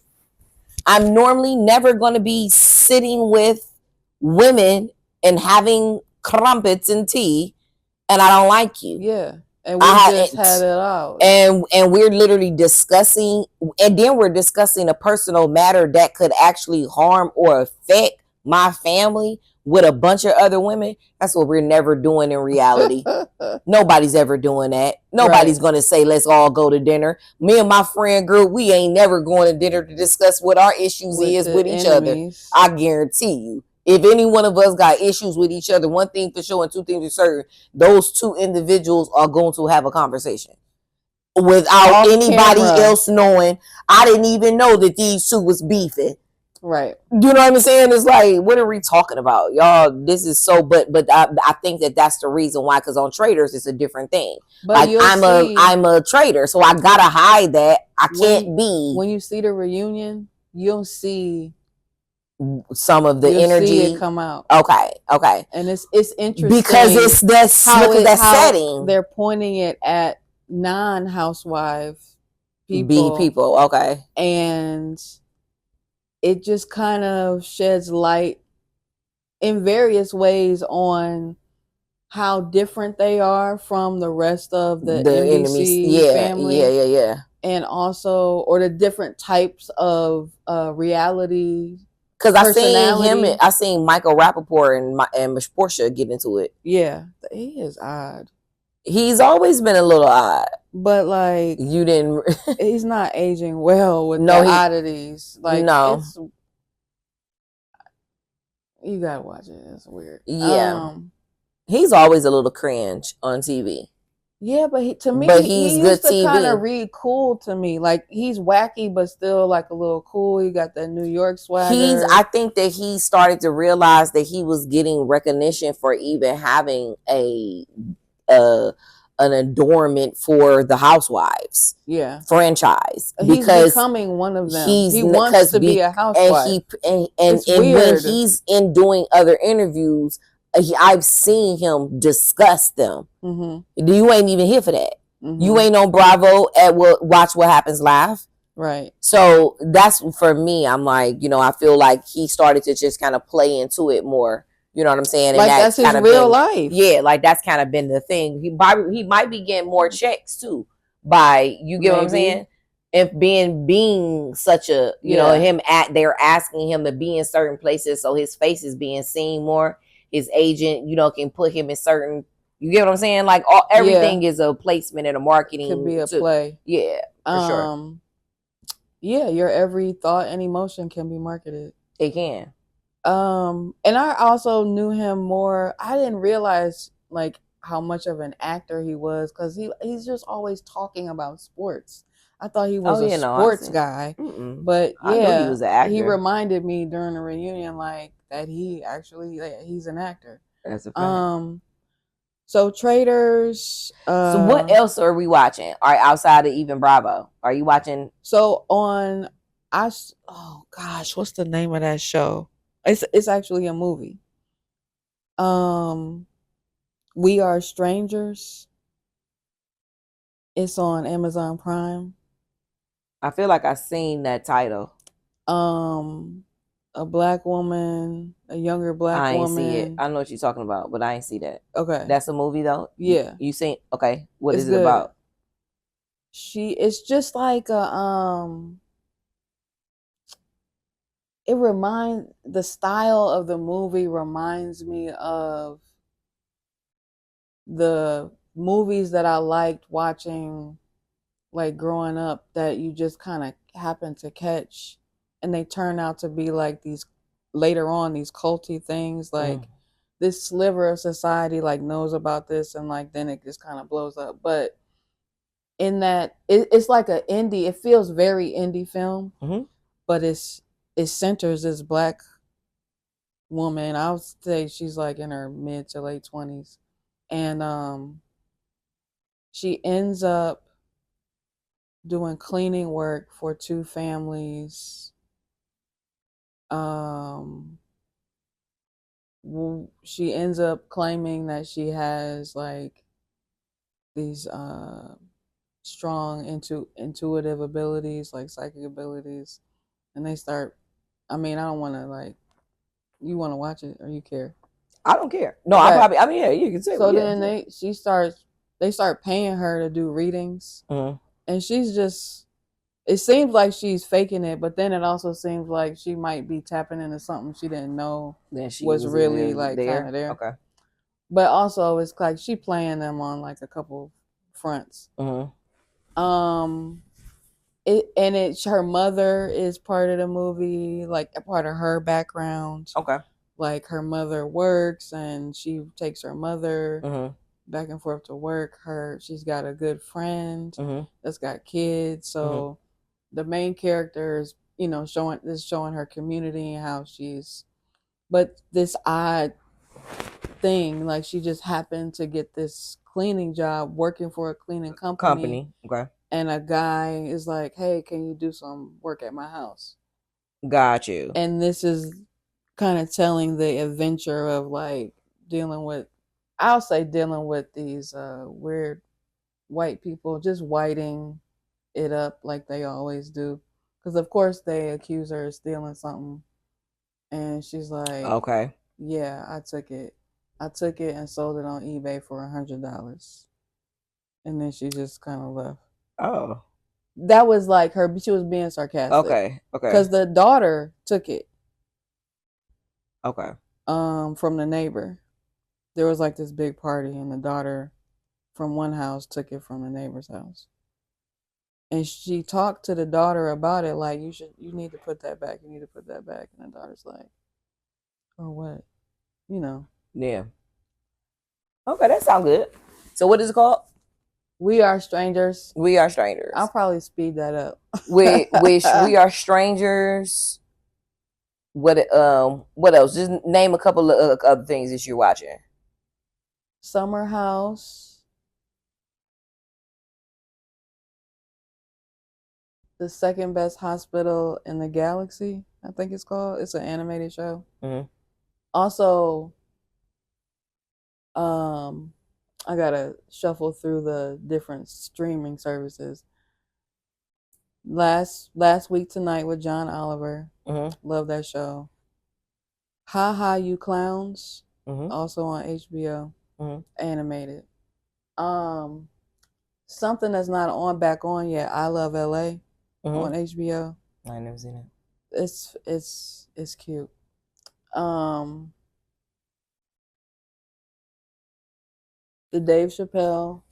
I'm normally never going to be sitting with women and having crumpets and tea, and I don't like you. Yeah. And we just had it out. And we're literally discussing, and then we're discussing a personal matter that could actually harm or affect my family with a bunch of other women. That's what we're never doing in reality. Nobody's ever doing that. Nobody's going to say, let's all go to dinner. Me and my friend group, we ain't never going to dinner to discuss what our issues is with each other. I guarantee you. If any one of us got issues with each other, one thing for sure and two things for certain, those two individuals are going to have a conversation without anybody else knowing. I didn't even know that these two was beefing. Right. You know what I'm saying? It's like, what are we talking about? Y'all, this is so, but I think that that's the reason why, because on Traders, it's a different thing. But like, I'm a trader, so I gotta hide that. I can't be. When you see the reunion, you'll see some of the energy see it come out. Okay. And it's interesting because it's that setting. They're pointing it at non-housewife people. Okay. And it just kind of sheds light in various ways on how different they are from the rest of the NBC family. Yeah. And also, or the different types of reality. Because I seen Michael Rappaport and Miss Portia get into it. Yeah, he is odd. He's always been a little odd. But like, you didn't. He's not aging well with the oddities. Like, you gotta watch it. It's weird. Yeah, he's always a little cringe on TV. Yeah, but to me, he's he good used to TV. Kind of read cool to me. Like, he's wacky, but still like a little cool. He got that New York swagger. I think that he started to realize that he was getting recognition for even having an adornment for the Housewives franchise. He's becoming one of them. He wants to be a housewife. And when he's in doing other interviews, I've seen him discuss them. Mm-hmm. You ain't even here for that. Mm-hmm. You ain't on Bravo at Watch What Happens Live. Right. So that's for me. I'm like, I feel like he started to just kind of play into it more. You know what I'm saying? Like, and that's his real life. Yeah, like that's kind of been the thing. He might be getting more checks too by, you get what I'm saying? If being such a, they're asking him to be in certain places, so his face is being seen more. His agent, can put him in certain, you get what I'm saying? Like, everything is a placement and a marketing. Could be a play. Yeah, for sure. Yeah, your every thought and emotion can be marketed. It can. And I also knew him more. I didn't realize like how much of an actor he was, because he's just always talking about sports. I thought he was a sports guy. But I knew he was an actor. He reminded me during the reunion like that he's an actor. That's a fact. So Traders. So what else are we watching? All right, outside of even Bravo, are you watching? So on, oh gosh, what's the name of that show? It's actually a movie. We Are Strangers. It's on Amazon Prime. I feel like I've seen that title. A black woman, a younger black woman. I ain't see it. I know what you're talking about, but I ain't see that. Okay. That's a movie though? Yeah. You seen? Okay. What is it about? It's just like the style of the movie reminds me of the movies that I liked watching like growing up, that you just kind of happen to catch, and they turn out to be like these later on these culty things, like this sliver of society like knows about this, and like then it just kind of blows up. But in that it's like an indie, it feels very indie film, but it's it centers this black woman. I would say she's like in her mid to late 20s, and she ends up doing cleaning work for two families. She ends up claiming that she has like these strong intuitive abilities, like psychic abilities, and they start. I mean, I don't want to like. You want to watch it or you care? I don't care. No, okay. Yeah, you can say. So then they start paying her to do readings, and she's just. It seems like she's faking it, but then it also seems like she might be tapping into something she didn't know was really like kind of there. Okay. But also it's like she playing them on like a couple fronts. Her mother is part of the movie, like a part of her background. Okay. Like her mother works and she takes her mother back and forth to work. She's got a good friend that's got kids. So the main character is, showing her community and how but this odd thing, like she just happened to get this cleaning job working for a cleaning company. Okay. And a guy is like, hey, can you do some work at my house? Got you. And this is kind of telling the adventure of like dealing with these weird white people, just whiting it up like they always do. Because of course they accuse her of stealing something. And she's like, okay. Yeah, I took it and sold it on eBay for $100. And then she just kind of left. Oh. That was like she was being sarcastic. Okay. Because the daughter took it. Okay. From the neighbor. There was like this big party and the daughter from one house took it from the neighbor's house. And she talked to the daughter about it, like, you need to put that back. You need to put that back. And the daughter's like, or what? Yeah. Okay, that sounds good. So what is it called? We Are Strangers. We Are Strangers. I'll probably speed that up. We Are Strangers. What else? Just name a couple of other things that you're watching. Summer House. The Second Best Hospital in the Galaxy, I think it's called. It's an animated show. Also, I gotta shuffle through the different streaming services. Last Week Tonight with John Oliver. Love that show. Ha Ha You Clowns. Also on HBO. Animated. Something that's not back on yet. I Love LA on HBO. I never seen it. It's cute. The Dave Chappelle,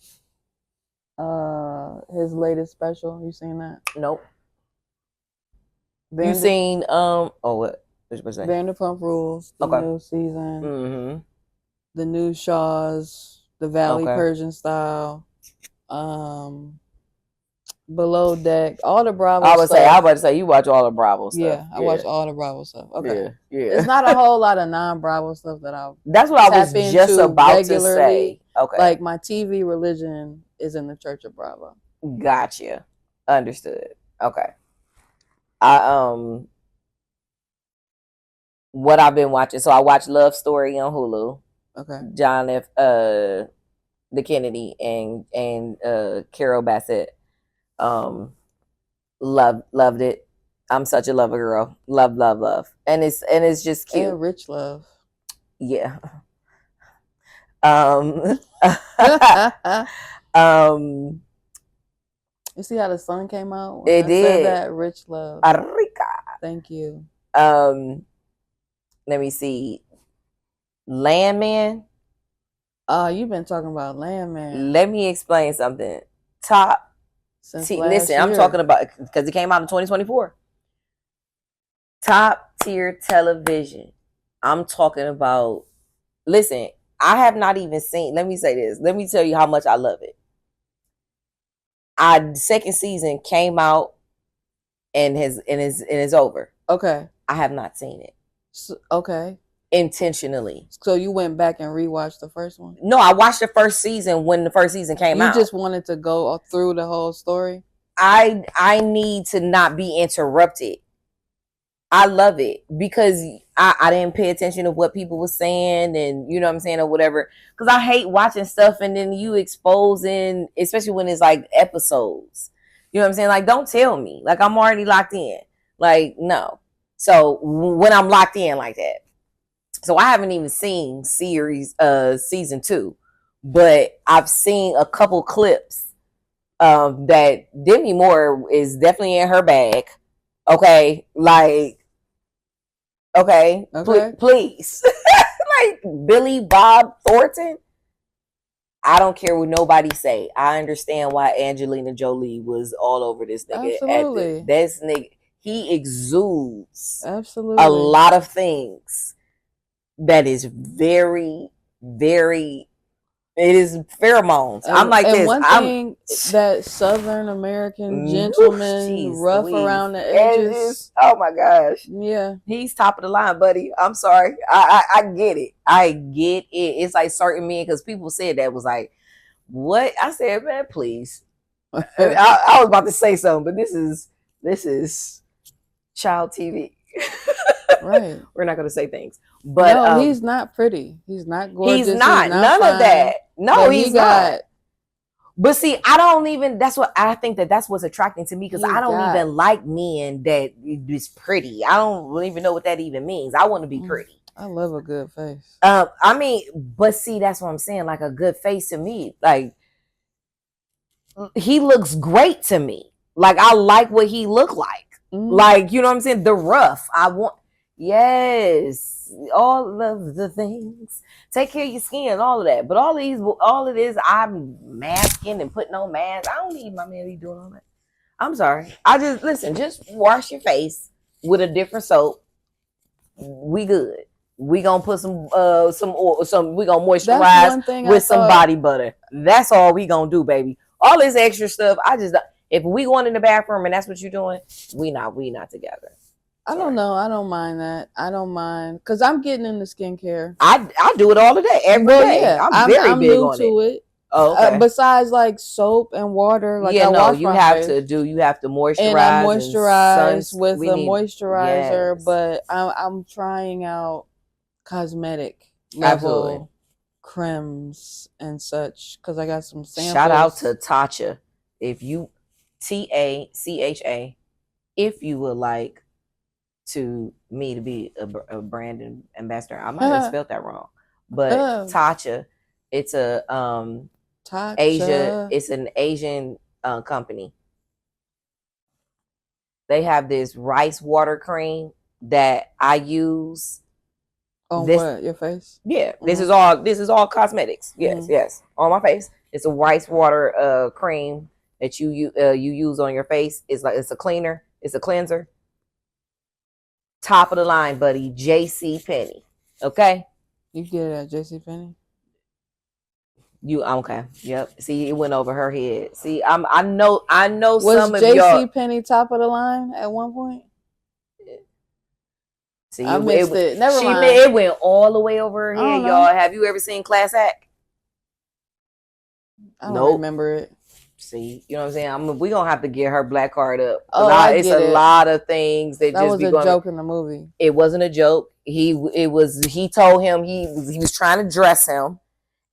his latest special. You seen that? Nope. You seen what? Vanderpump Rules, the new season. The new Shaws, the Valley Persian Style, Below Deck, all the Bravo stuff. I was about to say you watch all the Bravo stuff. Yeah, I watch all the Bravo stuff. Okay. Yeah. It's not a whole lot of non-Bravo stuff that That's what I was just about regularly. To say. Okay. Like my TV religion is in the Church of Bravo. Gotcha. Understood. Okay. What I've been watching. So I watched Love Story on Hulu. Okay. John F. The Kennedy and Carol Bassett. Loved it. I'm such a lover girl. Love. And it's just cute. And rich love. Yeah. You see how the sun came out? It did. Said that rich love. Arica. Thank you. Let me see. Landman. You've been talking about Landman. Let me explain something. Listen, I'm talking about because it came out in 2024. Top tier television. I'm talking about. Listen, I have not even seen. Let me say this. Let me tell you how much I love it. Our second season came out and is over. Okay. I have not seen it. So, okay. Intentionally. So you went back and rewatched the first one? No, I watched the first season when the first season came out. You just wanted to go through the whole story? I need to not be interrupted. I love it because I didn't pay attention to what people were saying and you know what I'm saying or whatever. Because I hate watching stuff and then you exposing, especially when it's like episodes. You know what I'm saying? Like, don't tell me. Like, I'm already locked in. Like, no. So when I'm locked in like that. So I haven't even seen season 2, but I've seen a couple clips that Demi Moore is definitely in her bag. Okay, like, okay. Please. Like Billy Bob Thornton. I don't care what nobody say. I understand why Angelina Jolie was all over this nigga. Absolutely. This nigga, he exudes absolutely a lot of things that is very, very. It is pheromones. I'm like and this. One thing that Southern American gentleman, rough around the edges. Oh my gosh. Yeah. He's top of the line, buddy. I'm sorry. I get it. I get it. It's like certain men, because people said that was like, what? I said, man, please. I was about to say something, but this is child TV. Right. We're not going to say things. But no, he's not pretty. He's not gorgeous. He's not none fine, of that. No, he's not. But see, I don't even. That's what I think that's what's attracting to me, because I don't even like men that is pretty. I don't even know what that even means. I want to be pretty. I love a good face. I mean, but see, that's what I'm saying. Like a good face to me, like he looks great to me. Like I like what he looked like. Like, you know what I'm saying? The rough. I want. Yes, all of the things. Take care of your skin, all of that. But all of this, I'm masking and putting on masks. I don't need my man to be doing all that. I'm sorry. Just wash your face with a different soap. We good. We gonna put some oil, we gonna moisturize with some body butter. That's all we gonna do, baby. All this extra stuff, if we going in the bathroom and that's what you're doing, we not together. I don't know. I don't mind that. I don't mind because I'm getting into skincare. I do it all the day, every day. Yeah, I'm very big new on to it. Oh, okay. Besides like soap and water, like you have to moisturize. And I moisturize with a moisturizer, yes. But I'm trying out cosmetic level creams and such because I got some samples. Shout out to Tatcha, if you TACHA, if you would like to me to be a brand ambassador. I might have spelled that wrong, but Tatcha, it's a Asia. It's an Asian company. They have this rice water cream that I use. On what, your face? Yeah, this is all cosmetics. Yes, yes, on my face. It's a rice water cream that you use on your face. It's a cleaner. It's a cleanser. Top of the line, buddy. JCPenney. Okay? You get it at JCPenney? You okay? Yep. See, it went over her head. See, I know was some of y'all. Was JCPenney top of the line at one point? See, I missed it. Never mind. It went all the way over her head, y'all. Have you ever seen Class Act? I don't remember it. See, you know what I'm saying? We're going to have to get her black card up. It's a lot of things that just was a joke in the movie. It wasn't a joke. He told him he was trying to dress him,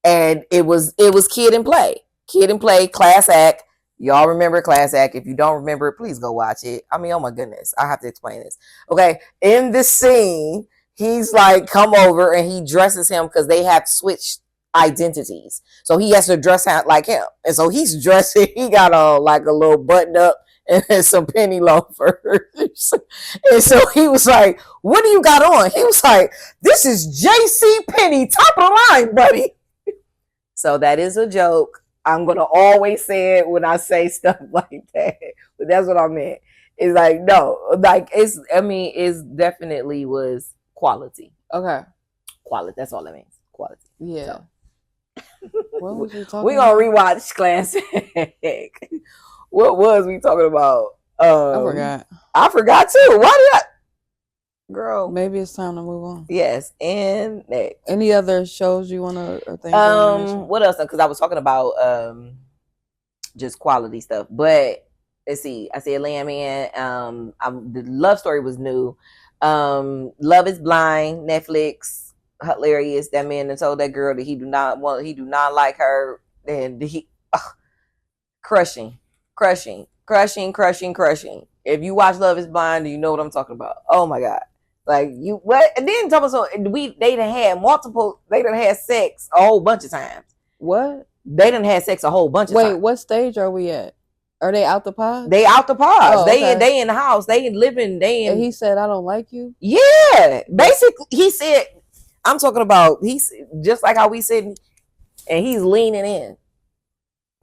and it was Kid and Play. Kid and Play, Class Act. Y'all remember Class Act. If you don't remember it, please go watch it. I mean, oh my goodness. I have to explain this. Okay. In this scene, he's like, come over and he dresses him because they have switched identities. So he has to dress out like him. And so he's dressing, he got on like a little button up and some penny loafers. And so he was like, what do you got on? He was like, this is JCPenney, top of the line, buddy. So that is a joke. I'm going to always say it when I say stuff like that. But that's what I meant. It's like, no, like it's definitely was quality. Okay. Quality. That's all that means. Quality. Yeah. So. What was we talking We're going to rewatch Classic. What was we talking about? I forgot. I forgot too. Why did I? girl. Maybe it's time to move on. Yes, and next. Any other shows you want to or things? What else? Because I was talking about just quality stuff, but let's see. I said Landman. The love story was new. Love is Blind, Netflix, hilarious. That man that told that girl that he do not like her, and he crushing. If you watch Love is Blind, you know what I'm talking about. Oh my god. Like you what? And then talking so they done had sex a whole bunch of times. What? They done had sex a whole bunch of times. Wait, what stage are we at? Are they out the pod? They out the pod. Oh, okay. They in the house. They living. And he said, "I don't like you." Yeah, basically, he said, "I'm talking about." He's just like how we sitting, and he's leaning in.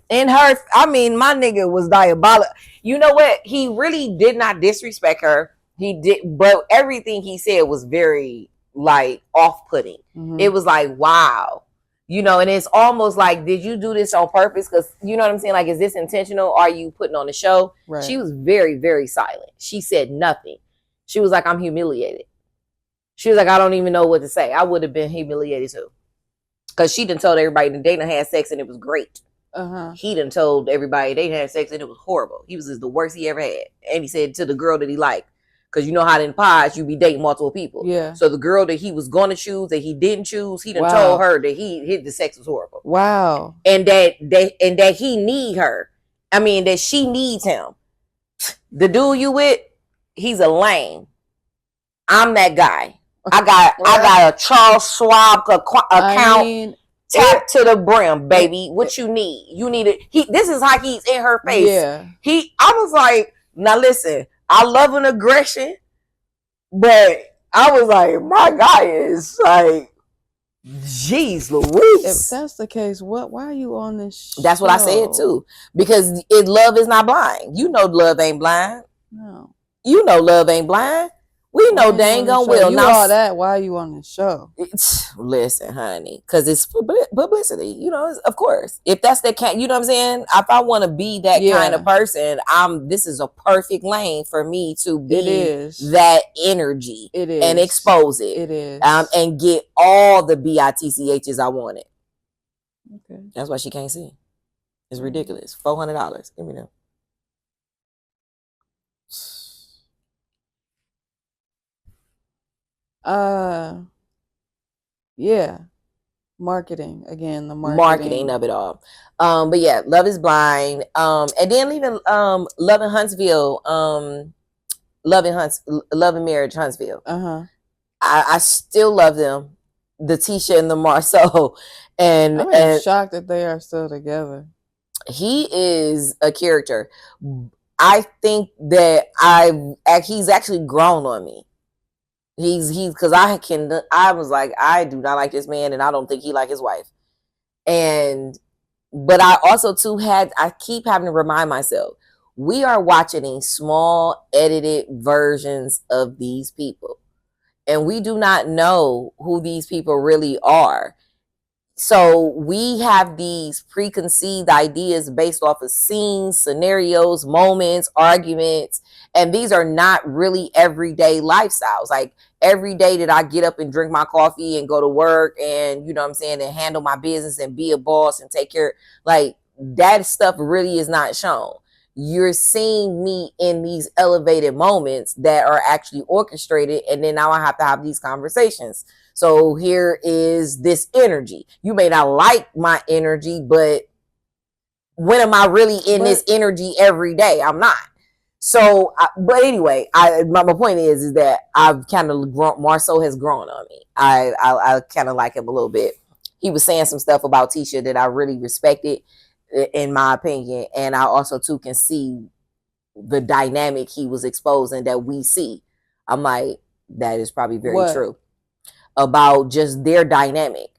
And her, I mean, my nigga was diabolical. You know what? He really did not disrespect her. He did, but everything he said was very like off-putting. Mm-hmm. It was like, wow. You know, and it's almost like, did you do this on purpose? Because, you know what I'm saying? Like, is this intentional? Are you putting on the show? Right. She was very, very silent. She said nothing. She was like, I'm humiliated. She was like, I don't even know what to say. I would have been humiliated too. Because she done told everybody that they done had sex and it was great. Uh-huh. He done told everybody they had sex and it was horrible. He was just the worst he ever had. And he said to the girl that he liked, because you know how in pods you be dating multiple people. Yeah. So the girl that he was going to choose that he didn't choose, he done told her that the sex was horrible. Wow. And that he need her. I mean that she needs him. The dude you with, he's a lame. I'm that guy. I got a Charles Schwab account tapped to the brim, baby. What you need? You need it. This is how he's in her face. Yeah. I was like, now listen. I love an aggression, but I was like, my guy is like, jeez Louise. If that's the case, why are you on this show? That's what I said too. Because love is not blind. You know love ain't blind. No. You know love ain't blind. We know dang on well. You all that. Why are you on the show? Listen, honey, because it's publicity. You know, of course. If that's the kind, you know what I'm saying. If I want to be that kind of person, this is a perfect lane for me to be that energy. It is, and expose it. It is, and get all the bitchs I wanted. Okay, that's why she can't see. It's ridiculous. $400. Give me them. Yeah. Marketing again, the marketing of it all. But yeah, Love is Blind. And then even Love and Huntsville, Love and Marriage Huntsville. Uh-huh. I still love them. The Tisha and the Marceau. And I'm shocked that they are still together. He is a character. I think that he's actually grown on me. He's because I was like, I do not like this man and I don't think he like his wife. But I also too I keep having to remind myself, we are watching small edited versions of these people. And we do not know who these people really are. So we have these preconceived ideas based off of scenes, scenarios, moments, arguments, and these are not really everyday lifestyles. Like every day that I get up and drink my coffee and go to work and, you know what I'm saying, and handle my business and be a boss and take care, like that stuff really is not shown. You're seeing me in these elevated moments that are actually orchestrated, and then now I have to have these conversations. So here is this energy. You may not like my energy, but when am I really in this energy every day? I'm not. So, but anyway, my point is that I've kind of grown. Marceau has grown on me. I kind of like him a little bit. He was saying some stuff about Tisha that I really respected, in my opinion, and I also too can see the dynamic he was exposing that we see. I'm like, that is probably very true about just their dynamic,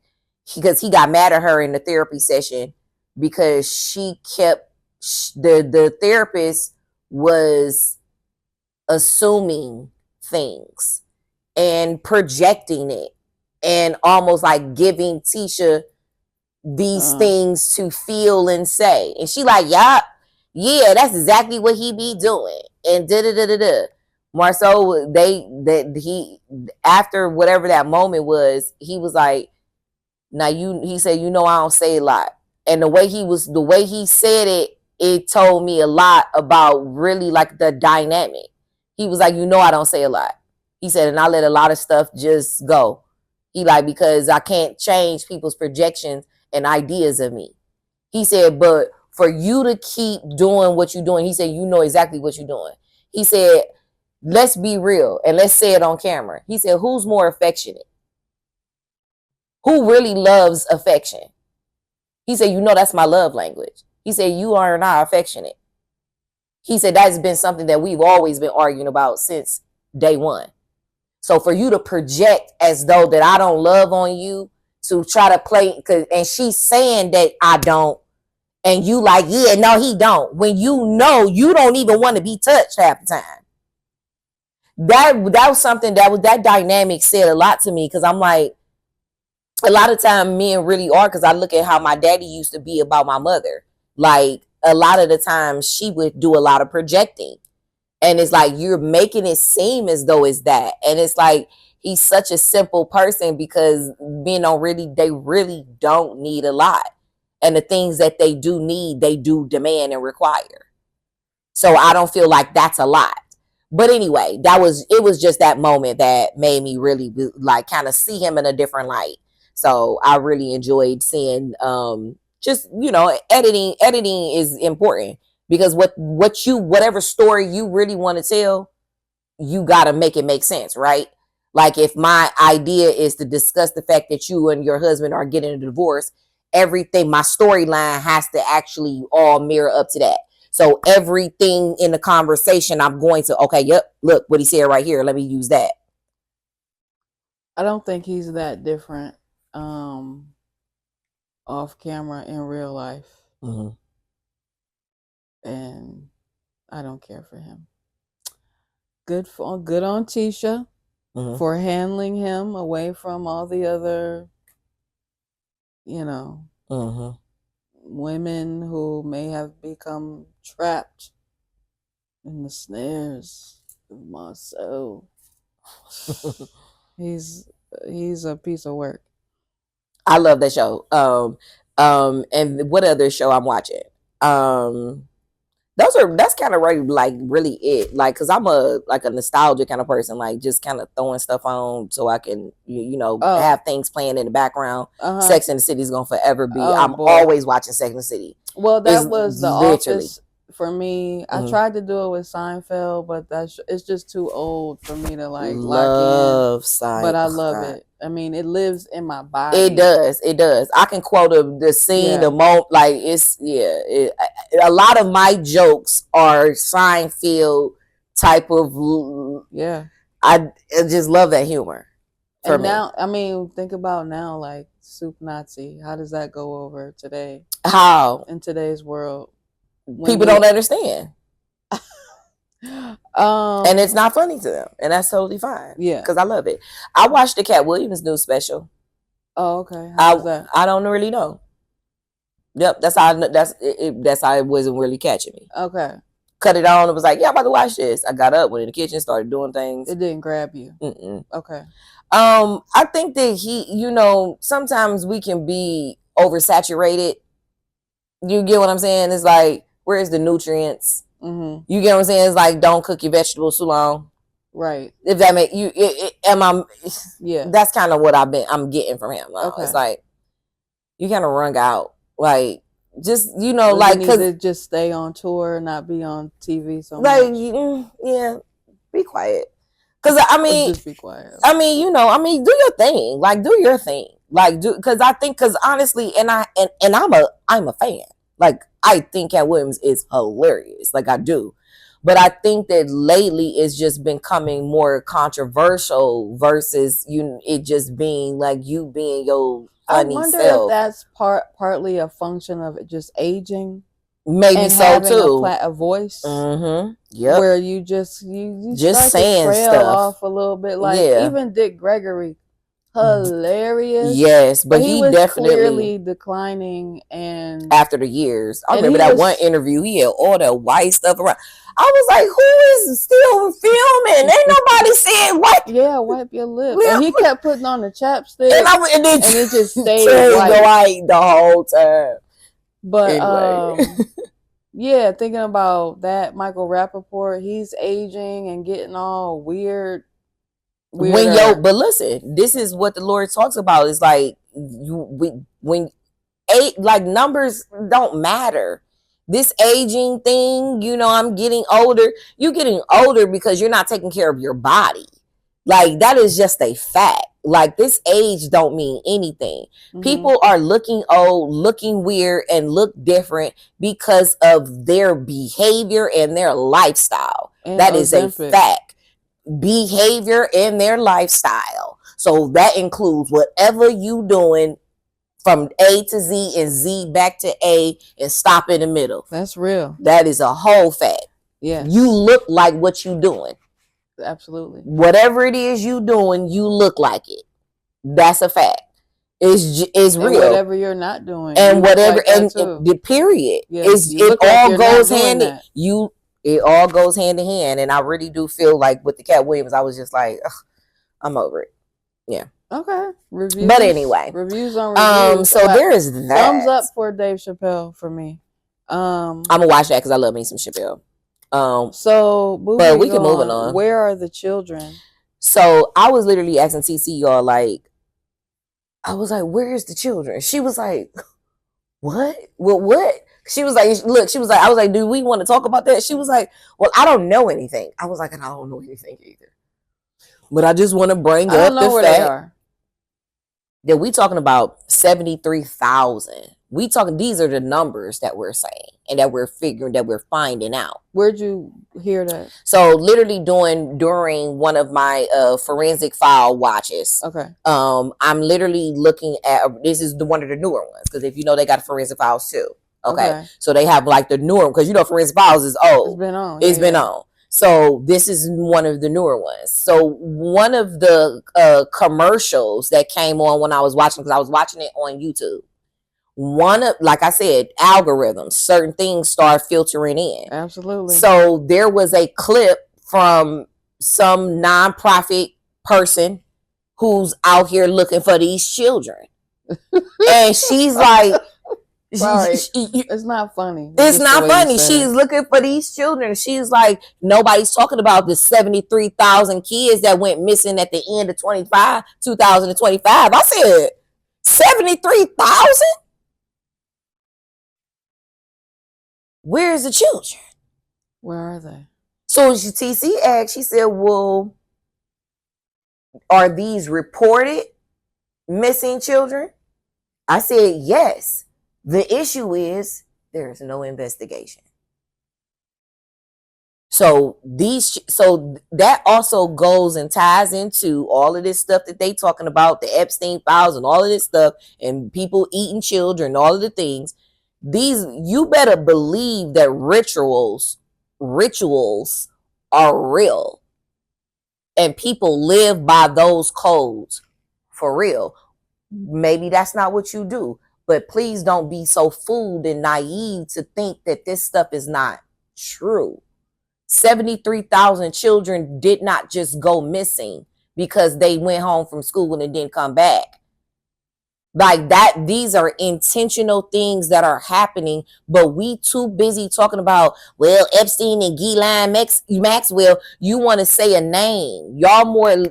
because he got mad at her in the therapy session because she kept the therapist was assuming things and projecting it and almost like giving Tisha these things to feel and say. And she like, yeah, that's exactly what he be doing. And da-da-da-da-da. Marceau, he after whatever that moment was, he was like, now he said, I don't say a lot. And the way he said it, it told me a lot about really like the dynamic. He was like, I don't say a lot. He said, and I let a lot of stuff just go. He like, because I can't change people's projections and ideas of me. He said, but for you to keep doing what you're doing, he said, exactly what you're doing. He said, let's be real and let's say it on camera. He said, who's more affectionate? Who really loves affection? He said, that's my love language. He said, you are not affectionate. He said, that's been something that we've always been arguing about since day one. So for you to project as though that I don't love on you, to try to play, and she's saying that I don't, and you like, yeah, no, he don't. When you don't even want to be touched half the time. That was something that dynamic said a lot to me, because I'm like, a lot of time men really are, because I look at how my daddy used to be about my mother. Like a lot of the time she would do a lot of projecting. And it's like, you're making it seem as though it's that. And it's like, he's such a simple person, because men they really don't need a lot. And the things that they do need, they do demand and require. So I don't feel like that's a lot. But anyway, it was just that moment that made me really like kind of see him in a different light. So I really enjoyed seeing, just, editing is important, because whatever story you really want to tell, you got to make it make sense, right? Like if my idea is to discuss the fact that you and your husband are getting a divorce, everything, my storyline has to actually all mirror up to that. So everything in the conversation, I'm going to, okay, yep, look what he said right here. Let me use that. I don't think he's that different off camera in real life. Mm-hmm. And I don't care for him. Good on Tisha for handling him away from all the other, women who may have become trapped in the snares of Marceau. He's a piece of work. I love that show. And what other show I'm watching? That's kind of really it. Like, cause I'm a nostalgic kind of person, like just kind of throwing stuff on so I can, have things playing in the background. Sex and the City is going to forever be. I'm always watching Sex and the City. Well, that was The Office for me. I tried to do it with Seinfeld, but it's just too old for me to like love Seinfeld. But I love it. I mean, it lives in my body. It does. I can quote the scene, the moment, like it's, a lot of my jokes are Seinfeld type of, I just love that humor. And now, I mean, think about now, like Soup Nazi. How does that go over today? How? In today's world. People don't understand. And it's not funny to them, and that's totally fine. Yeah, because I love it. I watched the Cat Williams new special. Oh, okay. How's that? I don't really know. Yep, that's how it wasn't really catching me. Okay, cut it on. It was like, yeah, I'm about to watch this. I got up, went in the kitchen, started doing things. It didn't grab you. Okay. I think that sometimes we can be oversaturated. You get what I'm saying? It's like, where's the nutrients? You get what I'm saying? It's like, don't cook your vegetables too long. Right. If that make you, that's kind of what I'm getting from him. Okay. It's like, you kind of wrung out. Like, just, like, cause to just stay on tour, not be on TV so like, much. Be quiet. Cause I mean, just be quiet. I mean, do your thing. Like, do your thing. Like, cause honestly, and I'm a fan. Like, I think Cat Williams is hilarious. Like, I do. But I think that lately it's just been coming more controversial versus it just being like you being your funny self. I wonder if that's partly a function of it just aging. Maybe and so too. A voice. Yep. Where you just saying stuff off a little bit. Like even Dick Gregory. hilarious. Yes, but he was definitely clearly declining, and after the years. I remember that one interview. He had all that white stuff around. I was like, who is still filming? Ain't nobody saying what? Yeah, wipe your lip. And he kept putting on the chapstick, and it just stayed white the whole time. But anyway. Yeah, thinking about that, Michael Rappaport, he's aging and getting all weird. But listen, this is what the Lord talks about. Is like like numbers don't matter. This aging thing, I'm getting older. You're getting older because you're not taking care of your body. Like, that is just a fact. Like, this age don't mean anything. Mm-hmm. People are looking old, looking weird, and look different because of their behavior and their lifestyle. And that is a fact. Behavior and their lifestyle. So that includes whatever you doing from A to Z and Z back to A and stop in the middle. That's real. That is a whole fact. Yeah. You look like what you doing. Absolutely. Whatever it is you doing, you look like it. That's a fact. It's real. Whatever you're not doing, and whatever, like and the period is it all goes hand in it all goes hand in hand. And I really do feel like with the Cat Williams, I was just like, I'm over it. Yeah. Okay. Reviews. But anyway, reviews on reviews. So there is that. Thumbs up for Dave Chappelle for me. I'm gonna watch that because I love me some Chappelle. But we can move on. Where are the children? So I was literally asking TC, y'all, like, I was like, where's the children? She was like, what? Well, what? She was like, look, she was like, I was like, do we want to talk about that? She was like, well, I don't know anything. I was like, and I don't know anything either. But I just want to bring up the fact that we talking about 73,000. We talking, these are the numbers that we're saying and that we're figuring, that we're finding out. Where'd you hear that? So literally during one of my forensic file watches. Okay. I'm literally looking at, this is one of the newer ones, because if you know, they got forensic files too. Okay. So they have like the newer, because forensic files is old. It's been on. It's been on. So this is one of the newer ones. So one of the commercials that came on when I was watching, because I was watching it on YouTube. Like I said, algorithms, certain things start filtering in. Absolutely. So there was a clip from some nonprofit person who's out here looking for these children. And she's like, it's not funny. It's not funny. She's looking for these children. She's like, nobody's talking about the 73,000 kids that went missing at the end of 2025. I said, 73,000? Where's the children? Where are they? So TC asked, she said, well, are these reported missing children? I said, yes. The issue is there is no investigation. So that also goes and ties into all of this stuff that they talking about, the Epstein files and all of this stuff, and people eating children, all of the things. You better believe that rituals are real, and people live by those codes for real. Maybe that's not what you do, but please don't be so fooled and naive to think that this stuff is not true. 73,000 children did not just go missing because they went home from school and didn't come back. Like that, these are intentional things that are happening, but we too busy talking about, well, Epstein and Ghislaine Maxwell, you want to say a name. Y'all more,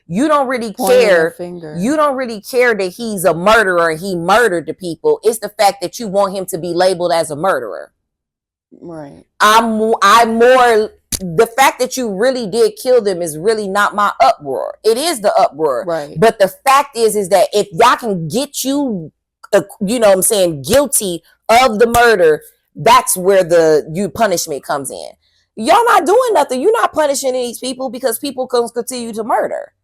you don't really care. You don't really care that he's a murderer and he murdered the people. It's the fact that you want him to be labeled as a murderer. Right. I'm more, the fact that you really did kill them is really not my uproar. It is the uproar. Right. But the fact is that if y'all can get you, guilty of the murder, that's where the punishment comes in. Y'all not doing nothing. You're not punishing these people because people continue to murder.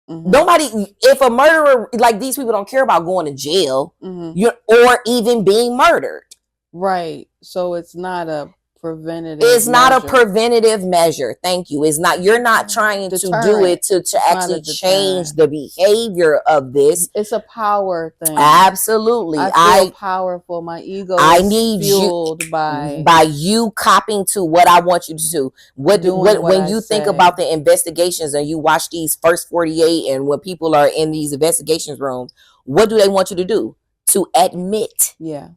Mm-hmm. Nobody, if a murderer, like these people don't care about going to jail, or even being murdered. Right. So it's not a preventative. It's not measure. a preventative measure. Thank you. It's not. You're not trying Deterrent. to do it to actually change the behavior of this. It's a power thing. Absolutely. I feel powerful. My ego is fueled by you copying to what I want you to do. When you think about the investigations and you watch these first 48 and when people are in these investigations rooms, what do they want you to do? To admit. Yeah.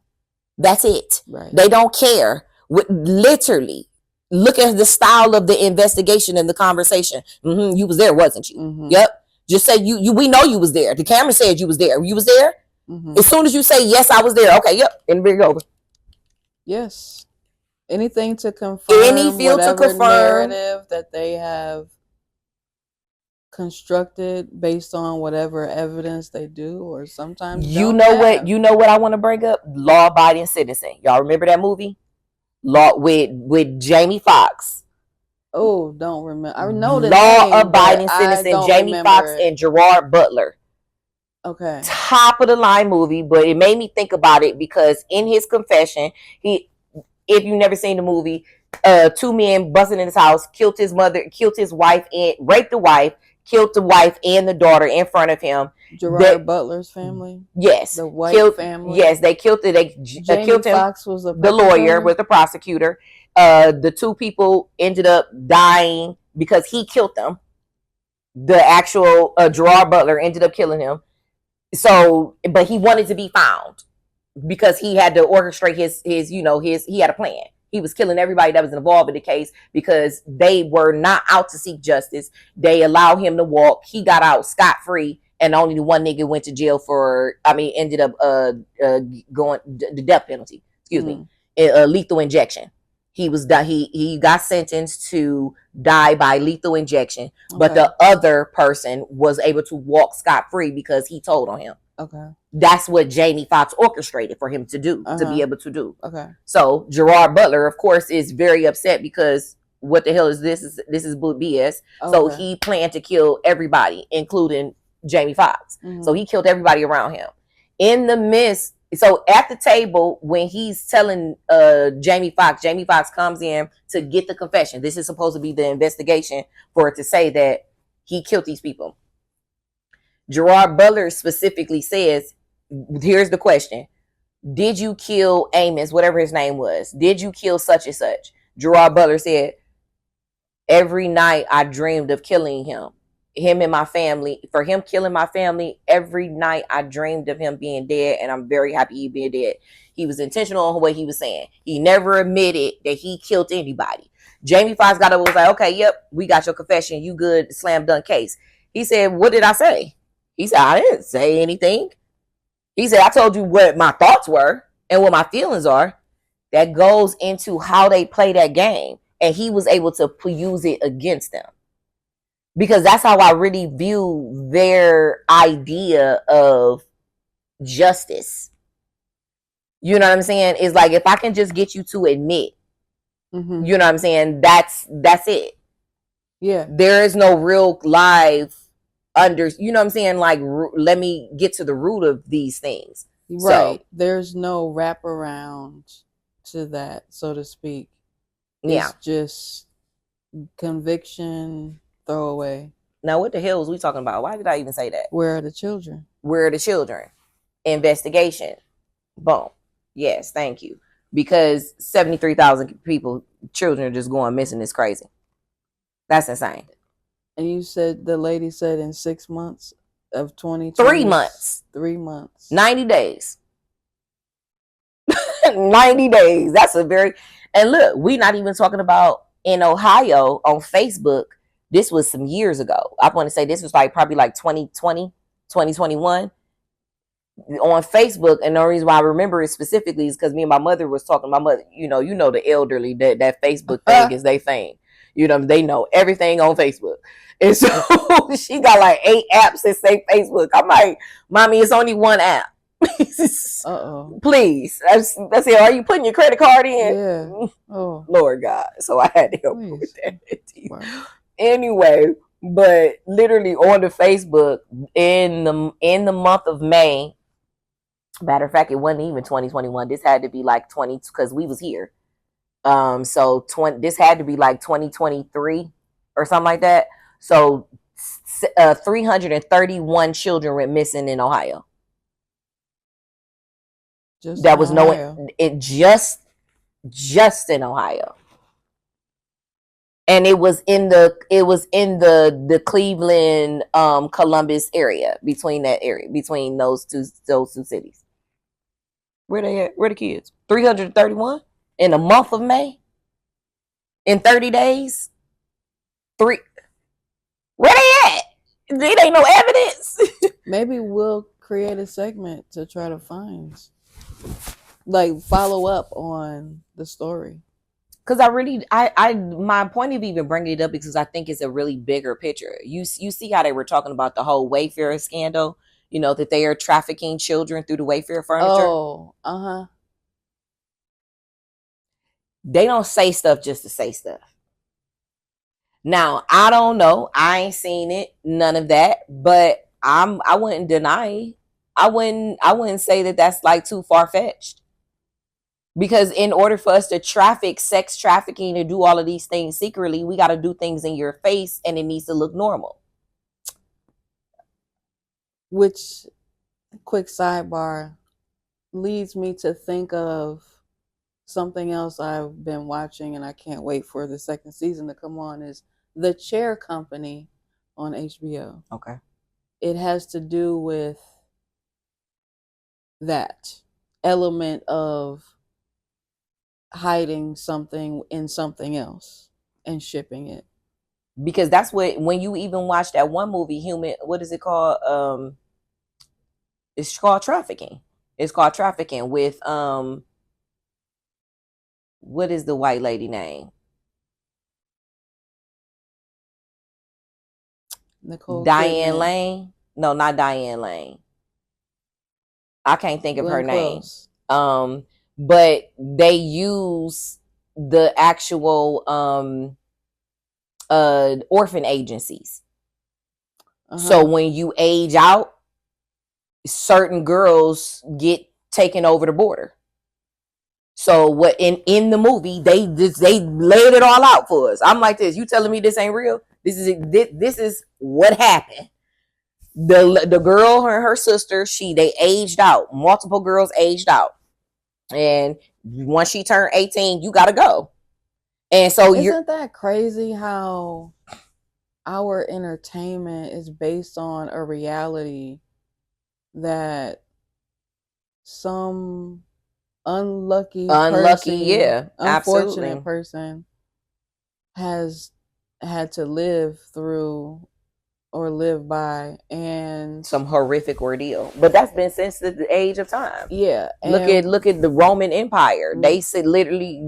That's it. Right. They don't care. Literally, look at the style of the investigation and the conversation. You was there, wasn't you? Yep. Just say you. We know you was there. The camera said you was there. You was there. As soon as you say yes, I was there. Okay. Yep. And bring it over. Yes. Anything to confirm. Narrative that they have constructed based on whatever evidence they do, or sometimes you know what I want to bring up. Law-abiding citizen. Y'all remember that movie? Law with Jamie Foxx. Oh, don't remember. I know the Law-abiding citizen, Jamie Foxx and Gerard Butler. Okay. Top of the line movie, but it made me think about it because in his confession, if you've never seen the movie, 2 men busted in his house, killed his mother, killed his wife, and raped the wife, killed the wife and the daughter in front of him. Gerard Butler's family? Yes. The white family? Yes, they killed it. They killed him. Fox was the lawyer with the prosecutor. The 2 people ended up dying because he killed them. The actual Gerard Butler ended up killing him. So, but he wanted to be found because he had to orchestrate he had a plan. He was killing everybody that was involved in the case because they were not out to seek justice. They allowed him to walk. He got out scot-free, and only the one nigga went to jail ended up going the death penalty. Excuse me, lethal injection. He got sentenced to die by lethal injection, but the other person was able to walk scot-free because he told on him. Okay. That's what Jamie Foxx orchestrated for him to do, to be able to do. Okay. So Gerard Butler, of course, is very upset because what the hell is this? This is BS. Okay. So he planned to kill everybody, including Jamie Foxx. So he killed everybody around him. In the midst, so at the table, when he's telling Jamie Foxx comes in to get the confession. This is supposed to be the investigation for it to say that he killed these people. Gerard Butler specifically says, here's the question. Did you kill Amos, whatever his name was? Did you kill such and such? Gerard Butler said, every night I dreamed of killing him and my family. For him killing my family, every night I dreamed of him being dead, and I'm very happy he being dead. He was intentional on what he was saying. He never admitted that he killed anybody. Jamie Foxx got up and was like, okay, yep, we got your confession. You good, slam dunk case. He said, what did I say? He said, I didn't say anything. He said, I told you what my thoughts were and what my feelings are. That goes into how they play that game. And he was able to use it against them. Because that's how I really view their idea of justice. You know what I'm saying? It's like, if I can just get you to admit, you know what I'm saying? That's it. Yeah. There is no real live you know what I'm saying? Like, let me get to the root of these things. Right. So, there's no wraparound to that, so to speak. Yeah. It's just conviction, throwaway. Now, what the hell was we talking about? Why did I even say that? Where are the children? Where are the children? Investigation. Boom. Yes, thank you. Because 73,000 children are just going missing. Is crazy. That's insane. And you said, the lady said in 6 months of 2020. 3 months. 3 months. 90 days. 90 days. That's a very... And look, we're not even talking about in Ohio on Facebook. This was some years ago. I want to say this was probably 2020, 2021. On Facebook, and the reason why I remember it specifically is because me and my mother was talking. My mother, you know the elderly, that Facebook thing is their thing. You know, they know everything on Facebook. And so she got 8 apps that say Facebook. I'm like, Mommy, it's only one app. Uh-oh. Please. I said, are you putting your credit card in? Yeah. Oh. Lord God. So I had to help her with that. Wow. Anyway, but literally on the Facebook in the month of May, matter of fact, it wasn't even 2021. This had to be 20, because we was here. So this had to be like 2023 or something like that. So 331 children went missing in Ohio. That was no, it just in Ohio. And it was in the Cleveland, Columbus area, between those two cities. Where they at? Where the kids? 331 in the month of May. In 30 days. Where they at? It ain't no evidence. Maybe we'll create a segment to try to find, like, follow up on the story. Because I my point of even bringing it up because I think it's a really bigger picture. You see how they were talking about the whole Wayfair scandal, that they are trafficking children through the Wayfair furniture. Oh, They don't say stuff just to say stuff. Now, I don't know. I ain't seen it, none of that, but I wouldn't deny. I wouldn't say that that's like too far-fetched. Because in order for us to sex trafficking, and do all of these things secretly, we got to do things in your face and it needs to look normal. Which, quick sidebar, leads me to think of something else I've been watching and I can't wait for the second season to come on, is The Chair Company on HBO. Okay. It has to do with that element of hiding something in something else and shipping it. Because that's when you even watch that one movie, what is it called? It's called Trafficking. It's called Trafficking with what is the white lady name? Diane Lane? No, not Diane Lane. I can't think of her name. But they use the actual orphan agencies. So when you age out, certain girls get taken over the border. So what in the movie they laid it all out for us. I'm like this. You telling me this ain't real? This is what happened. The girl and her sister, they aged out. Multiple girls aged out. And once she turned 18, you gotta go. And so isn't that crazy how our entertainment is based on a reality that some unfortunate person has had to live through or live by, and some horrific ordeal. But that's been since the age of time. Yeah. Look at the Roman Empire. They said literally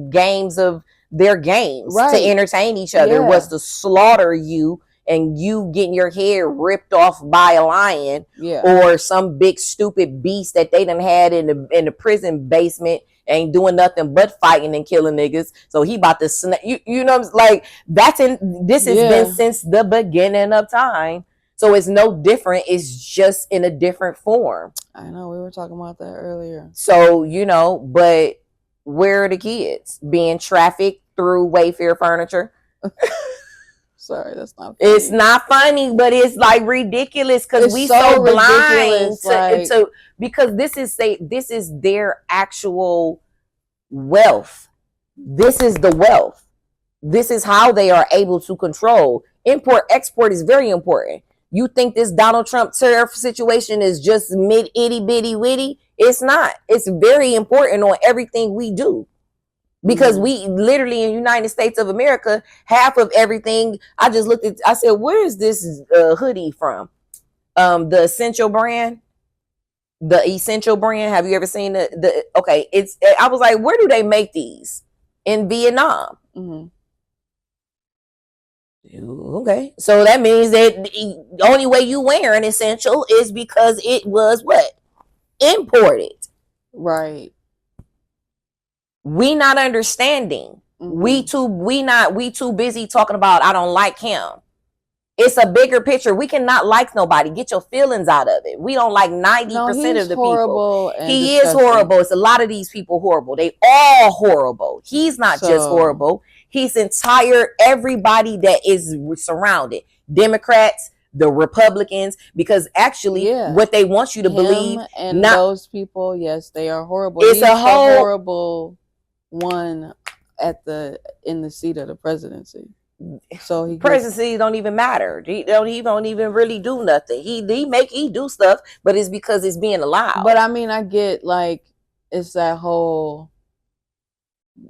their games to entertain each other was to slaughter you, and you getting your head ripped off by a lion or some big stupid beast that they done had in the prison basement, ain't doing nothing but fighting and killing niggas. So he about to you know, like this has been since the beginning of time. So it's no different. It's just in a different form. I know, we were talking about that earlier. So, but where are the kids being trafficked through Wayfair furniture? Sorry, that's not funny. It's not funny, but it's like ridiculous because we so blind to because this is their actual wealth. This is the wealth. This is how they are able to control. Import, export is very important. You think this Donald Trump tariff situation is just mid itty bitty witty? It's not. It's very important on everything we do. Because we literally in the United States of America, half of everything, I said, where is this hoodie from? The Essential brand. The Essential brand. Have you ever seen okay, I was like, where do they make these? In Vietnam. Mm-hmm. Okay. So that means that the only way you wear an Essential is because it was what? Imported. Right. We not understanding. Mm-hmm. We too busy talking about I don't like him. It's a bigger picture. We cannot like nobody. Get your feelings out of it. We don't like 90% of the people. He is horrible. It's a lot of these people horrible. They all horrible. He's not just horrible. He's everybody that is surrounded. Democrats, the Republicans, because actually what they want you to believe. And those people, yes, they are horrible. It's a whole horrible one in the seat of the presidency. So presidency don't even matter. He don't even really do nothing. He do stuff, but it's because it's being allowed. But I mean, I get like it's that whole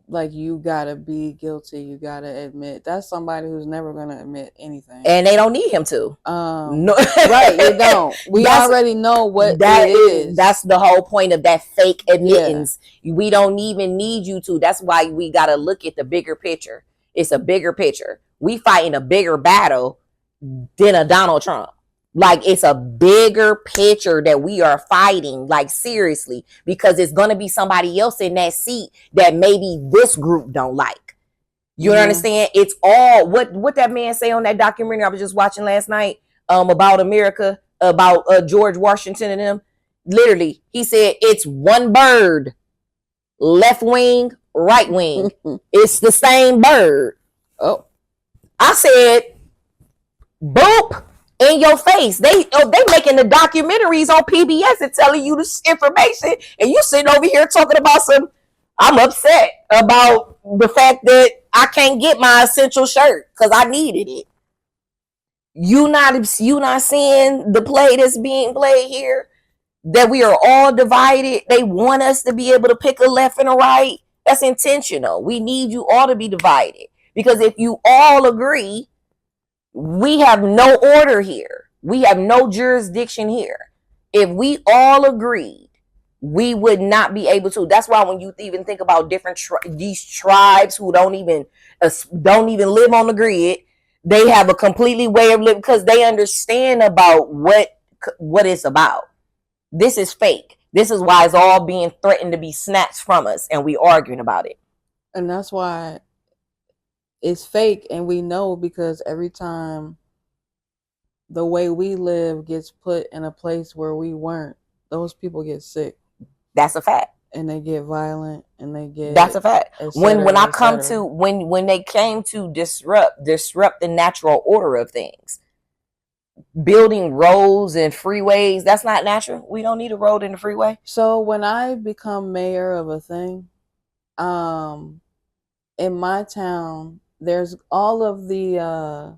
like you gotta be guilty, you gotta admit. That's somebody who's never gonna admit anything, and they don't need him to. No, right? You don't. We already know what that is. That's the whole point of that fake admittance. Yeah. We don't even need you to. That's why we gotta look at the bigger picture. It's a bigger picture. We fighting a bigger battle than a Donald Trump. Like, it's a bigger picture that we are fighting, like, seriously, because it's going to be somebody else in that seat that maybe this group don't like. You understand? It's all what that man say on that documentary I was just watching last night about America, about George Washington and him. Literally, he said it's one bird, left wing, right wing. It's the same bird. Oh, I said, boop, in your face. They making the documentaries on PBS and telling you this information, and you sitting over here talking about I'm upset about the fact that I can't get my essential shirt because I needed it. You not seeing the play that's being played here? That we are all divided. They want us to be able to pick a left and a right. That's intentional. We need you all to be divided. Because if you all agree, we have no order here. We have no jurisdiction here. If we all agreed, we would not be able to. That's why when you even think about different these tribes who don't even live on the grid, they have a completely way of living because they understand about what it's about. This is fake. This is why it's all being threatened to be snatched from us, and we arguing about it. And that's why it's fake, and we know because every time the way we live gets put in a place where we weren't, those people get sick. That's a fact. And they get violent, and they get. That's a fact. When they came to disrupt the natural order of things, building roads and freeways, that's not natural. We don't need a road and a freeway. So when I become mayor of a thing, in my town, there's all of the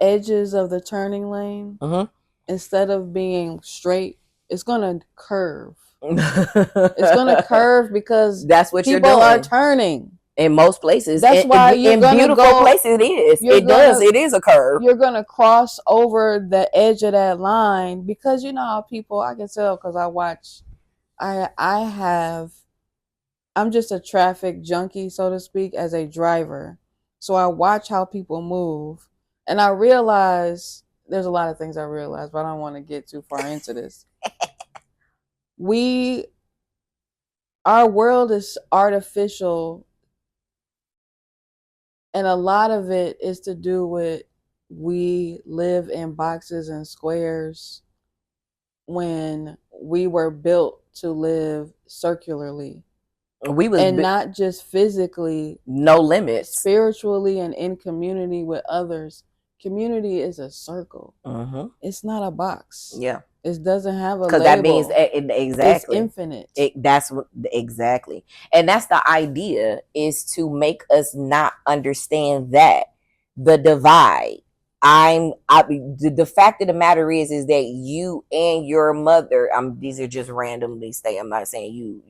edges of the turning lane. Instead of being straight, it's gonna curve. It's gonna curve because that's what people are turning. In most places, that's why in beautiful places it is. It is a curve. You're gonna cross over the edge of that line because you know how people. I can tell because I watch. I'm just a traffic junkie, so to speak, as a driver. So I watch how people move, and I realize there's a lot of things I realize, but I don't want to get too far into this. Our world is artificial, and a lot of it is to do with we live in boxes and squares when we were built to live circularly. Not just physically, no limits, spiritually, and in community with others. Community is a circle. It's not a box. Yeah, it doesn't have a label. Because that means exactly it's infinite. Exactly, and that's the idea, is to make us not understand that the divide. The fact of the matter is that you and your mother, these are just randomly stated. I'm not saying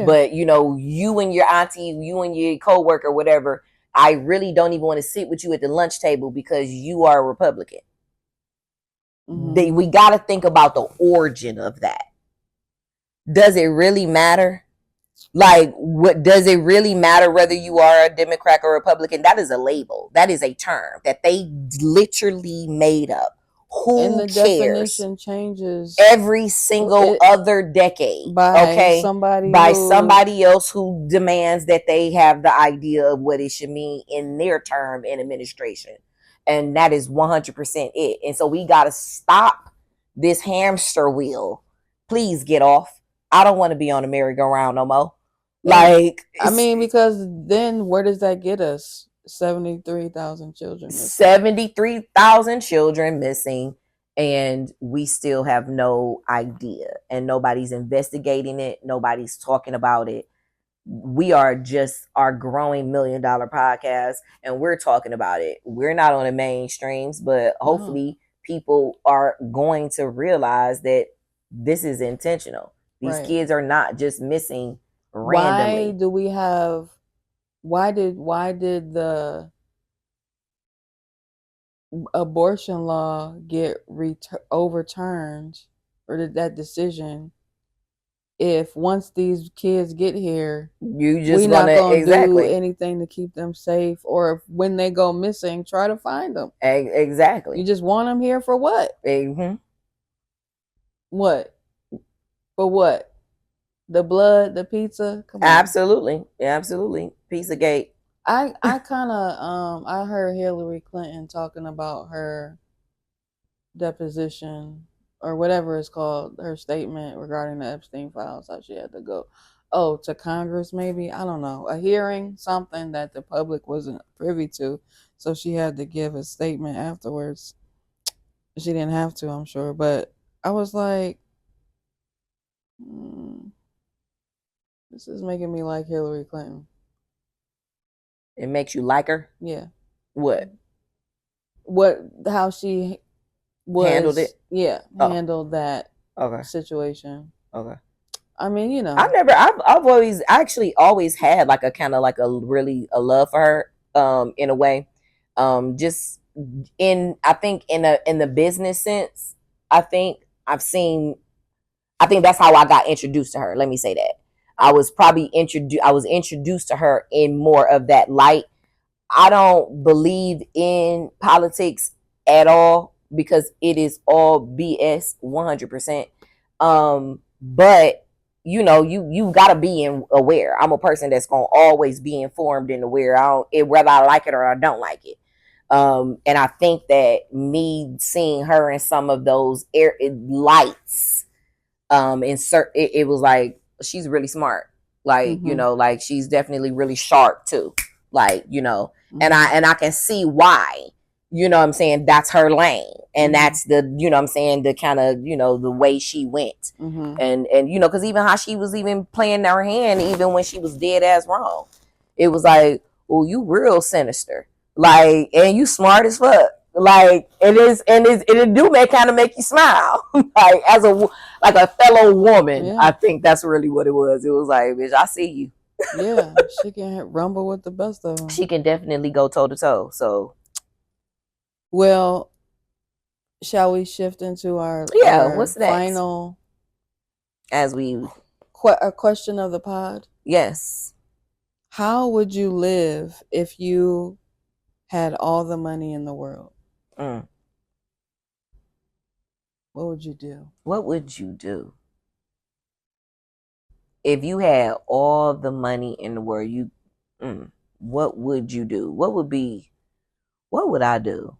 but you and your auntie, you and your coworker, whatever. I really don't even want to sit with you at the lunch table because you are a Republican. We got to think about the origin of that. Does it really matter? Like, what does it really matter whether you are a Democrat or Republican? That is a label. That is a term that they literally made up. Who and the cares? Definition changes every single other decade by somebody else who demands that they have the idea of what it should mean in their term in administration. And that is 100% it. And so we got to stop this hamster wheel. Please get off. I don't want to be on a merry-go-round no more. Like, I mean, because then where does that get us? 73,000 children missing. 73,000 children missing, and we still have no idea, and nobody's investigating it. Nobody's talking about it. We are just our growing $1 million podcast, and we're talking about it. We're not on the mainstreams, but hopefully people are going to realize that this is intentional. These kids are not just missing randomly. Why did the abortion law get overturned, or did that decision? If once these kids get here, we're not going to do anything to keep them safe, or if when they go missing, try to find them. Exactly. You just want them here for what? Mm-hmm. What? For what? The blood, the pizza? Come on. Absolutely. Pizzagate. I kind of I heard Hillary Clinton talking about her deposition, or whatever it's called, her statement regarding the Epstein files, how she had to go to Congress, maybe, I don't know, a hearing, something that the public wasn't privy to, so she had to give a statement afterwards. She didn't have to, I'm sure, but I was like, this is making me like Hillary Clinton. It makes you like her? Yeah. What? How she handled it? Yeah, handled that situation. Okay. I mean, I've always had like a kind of like a love for her, in a way. Just I think in the business sense, I think that's how I got introduced to her. Let me say that. I was introduced to her in more of that light. I don't believe in politics at all, because it is all BS 100%. But you gotta be aware. I'm a person that's gonna always be informed and aware. Whether I like it or I don't like it. And I think that me seeing her in some of those lights, it was like, she's really smart. Like, like she's definitely really sharp too. Like, and I can see why. You know what I'm saying? That's her lane. And that's the, the kind of, the way she went. And because even how she was even playing her hand, even when she was dead ass wrong, it was like, oh, you real sinister. Like, and you smart as fuck. Like, it do make you smile. Like, as a fellow woman, I think that's really what it was. It was like, bitch, I see you. Yeah, she can rumble with the best of them. She can definitely go toe to toe. So, well, shall we shift into our what's next? Final, as we a question of the pod? Yes. How would you live if you had all the money in the world? What would you do? What would you do if you had all the money in the world? What would you do? What would I do?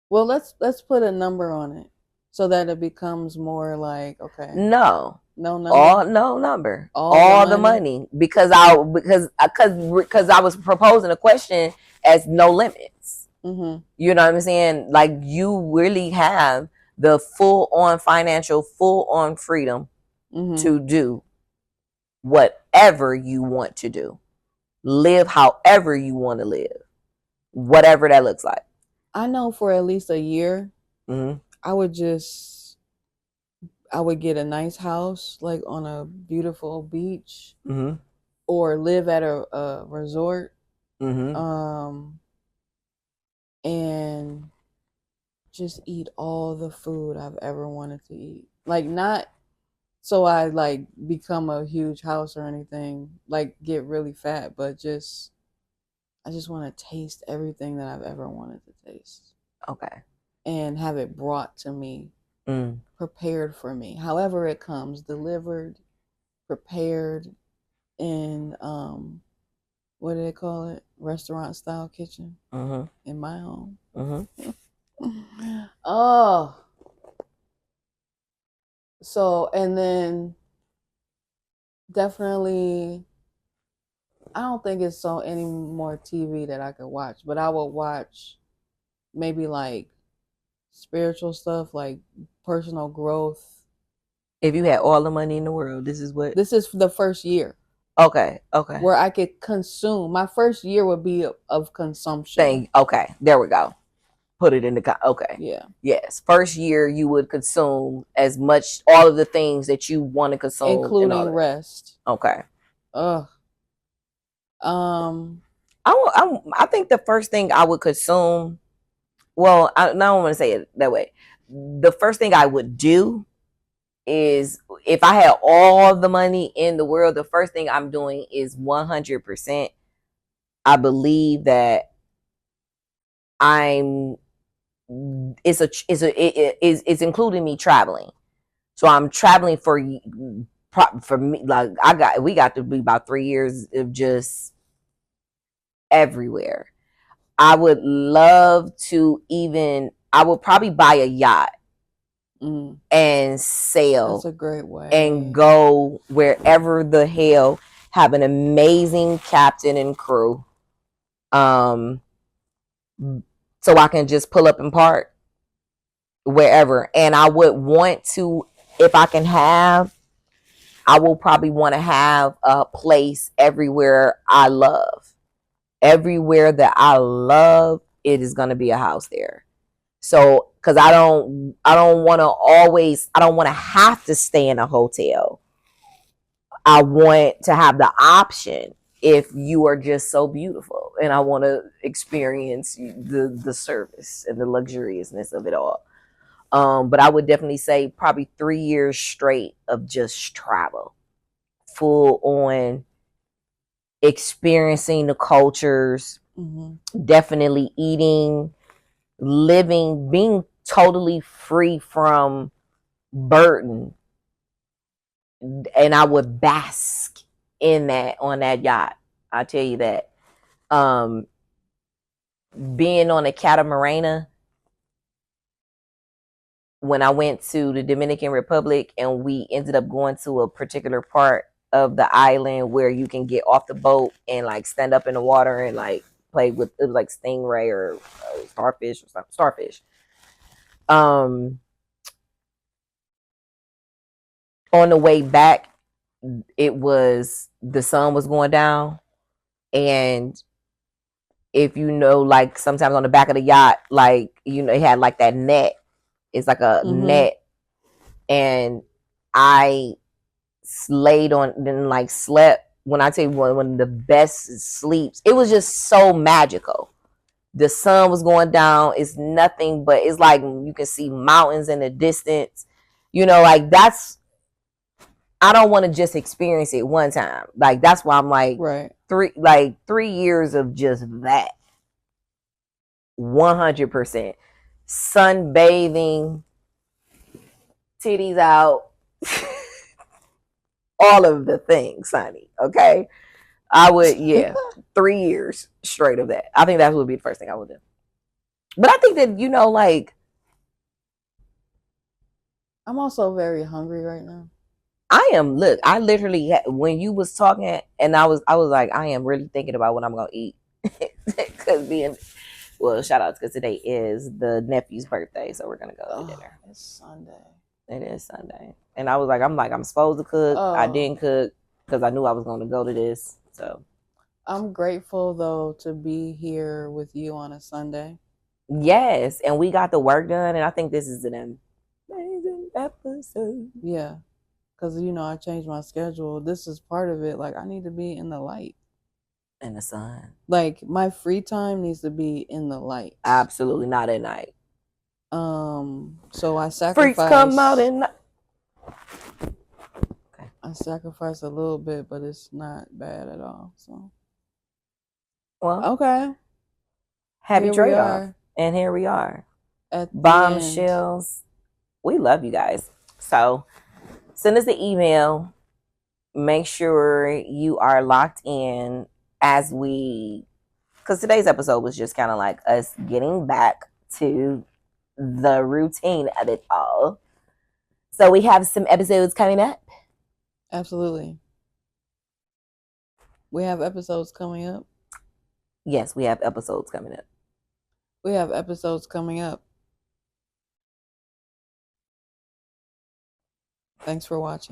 Well, let's put a number on it so that it becomes more like, okay. No number. All the money. Because I was proposing a question as no limits. You know what I'm saying? Like, you really have the full on freedom to do whatever you want to do, live however you want to live, whatever that looks like. I know for at least a year, I would get a nice house, like on a beautiful beach, or live at a resort, and just eat all the food I've ever wanted to eat. Like, not so I like become a huge house or anything, like get really fat, but I just want to taste everything that I've ever wanted to taste. Okay. And have it brought to me, prepared for me, however it comes, delivered, prepared in what do they call it? restaurant style kitchen in my home. Oh, so and then definitely, I don't think it's so any more TV that I could watch, but I would watch maybe like spiritual stuff, like personal growth. If you had all the money in the world, this is the first year. Okay. Where I could consume. My first year would be of consumption. Okay, there we go. Put it in the okay. Yeah. Yes. First year you would consume as much, all of the things that you want to consume, including rest. Okay. Ugh. I think the first thing I would consume, well, I don't want to say it that way. The first thing I would do is, if I had all the money in the world, the first thing I'm doing is 100%. I believe that it's including me traveling. So I'm traveling for me. Like we got to be about 3 years of just everywhere. I would love to I would probably buy a yacht and sail. That's a great way. And go wherever the hell, have an amazing captain and crew. So I can just pull up and park wherever. And I would want to, if I can have, I will probably want to have a place everywhere I love. Everywhere that I love, it is going to be a house there. So, because I don't want to have to stay in a hotel. I want to have the option, if you are just so beautiful and I want to experience the service and the luxuriousness of it all. But I would definitely say probably 3 years straight of just travel, full on experiencing the cultures, definitely eating, living, being totally free from burden. And I would bask in that on that yacht. I tell you that. Being on a catamaran, when I went to the Dominican Republic and we ended up going to a particular part of the island where you can get off the boat and like stand up in the water and like play with, it was like stingray or starfish or something. Starfish. On the way back, it was, the sun was going down, and if you know, like sometimes on the back of the yacht, like, you know, it had like that net. It's like a net, and I laid on, then like slept. When I tell you, one of the best sleeps, it was just so magical. The sun was going down. It's nothing but, it's like you can see mountains in the distance. You know, like that's, I don't want to just experience it one time. Like that's why I'm like, 3 years of just that. 100%. Sunbathing, titties out, all of the things, honey. Okay. I would, 3 years straight of that. I think that would be the first thing I would do. But I think that, you know, like, I'm also very hungry right now. I am. Look, I literally, when you was talking, and I was like, I am really thinking about what I'm gonna eat. Because well, shout out, because today is the nephew's birthday, so we're gonna go to dinner. It's Sunday. It is Sunday, and I was like, I'm supposed to cook. I didn't cook because I knew I was going to go to this. So I'm grateful though to be here with you on a Sunday. Yes, and we got the work done, and I think this is an amazing episode. Yeah, because you know I changed my schedule. This is part of it. Like I need to be in the light, in the sun. Like my free time needs to be in the light. Absolutely not at night. So I sacrifice. Freaks come out at night. Okay. I sacrifice a little bit, but it's not bad at all. So. Well. Okay. Happy trade-off. And here we are. At Bombshells. We love you guys. So send us the email. Make sure you are locked in as we because today's episode was just kind of like us getting back to the routine of it all. So we have some episodes coming up. Absolutely. We have episodes coming up. Yes, we have episodes coming up. We have episodes coming up. Thanks for watching.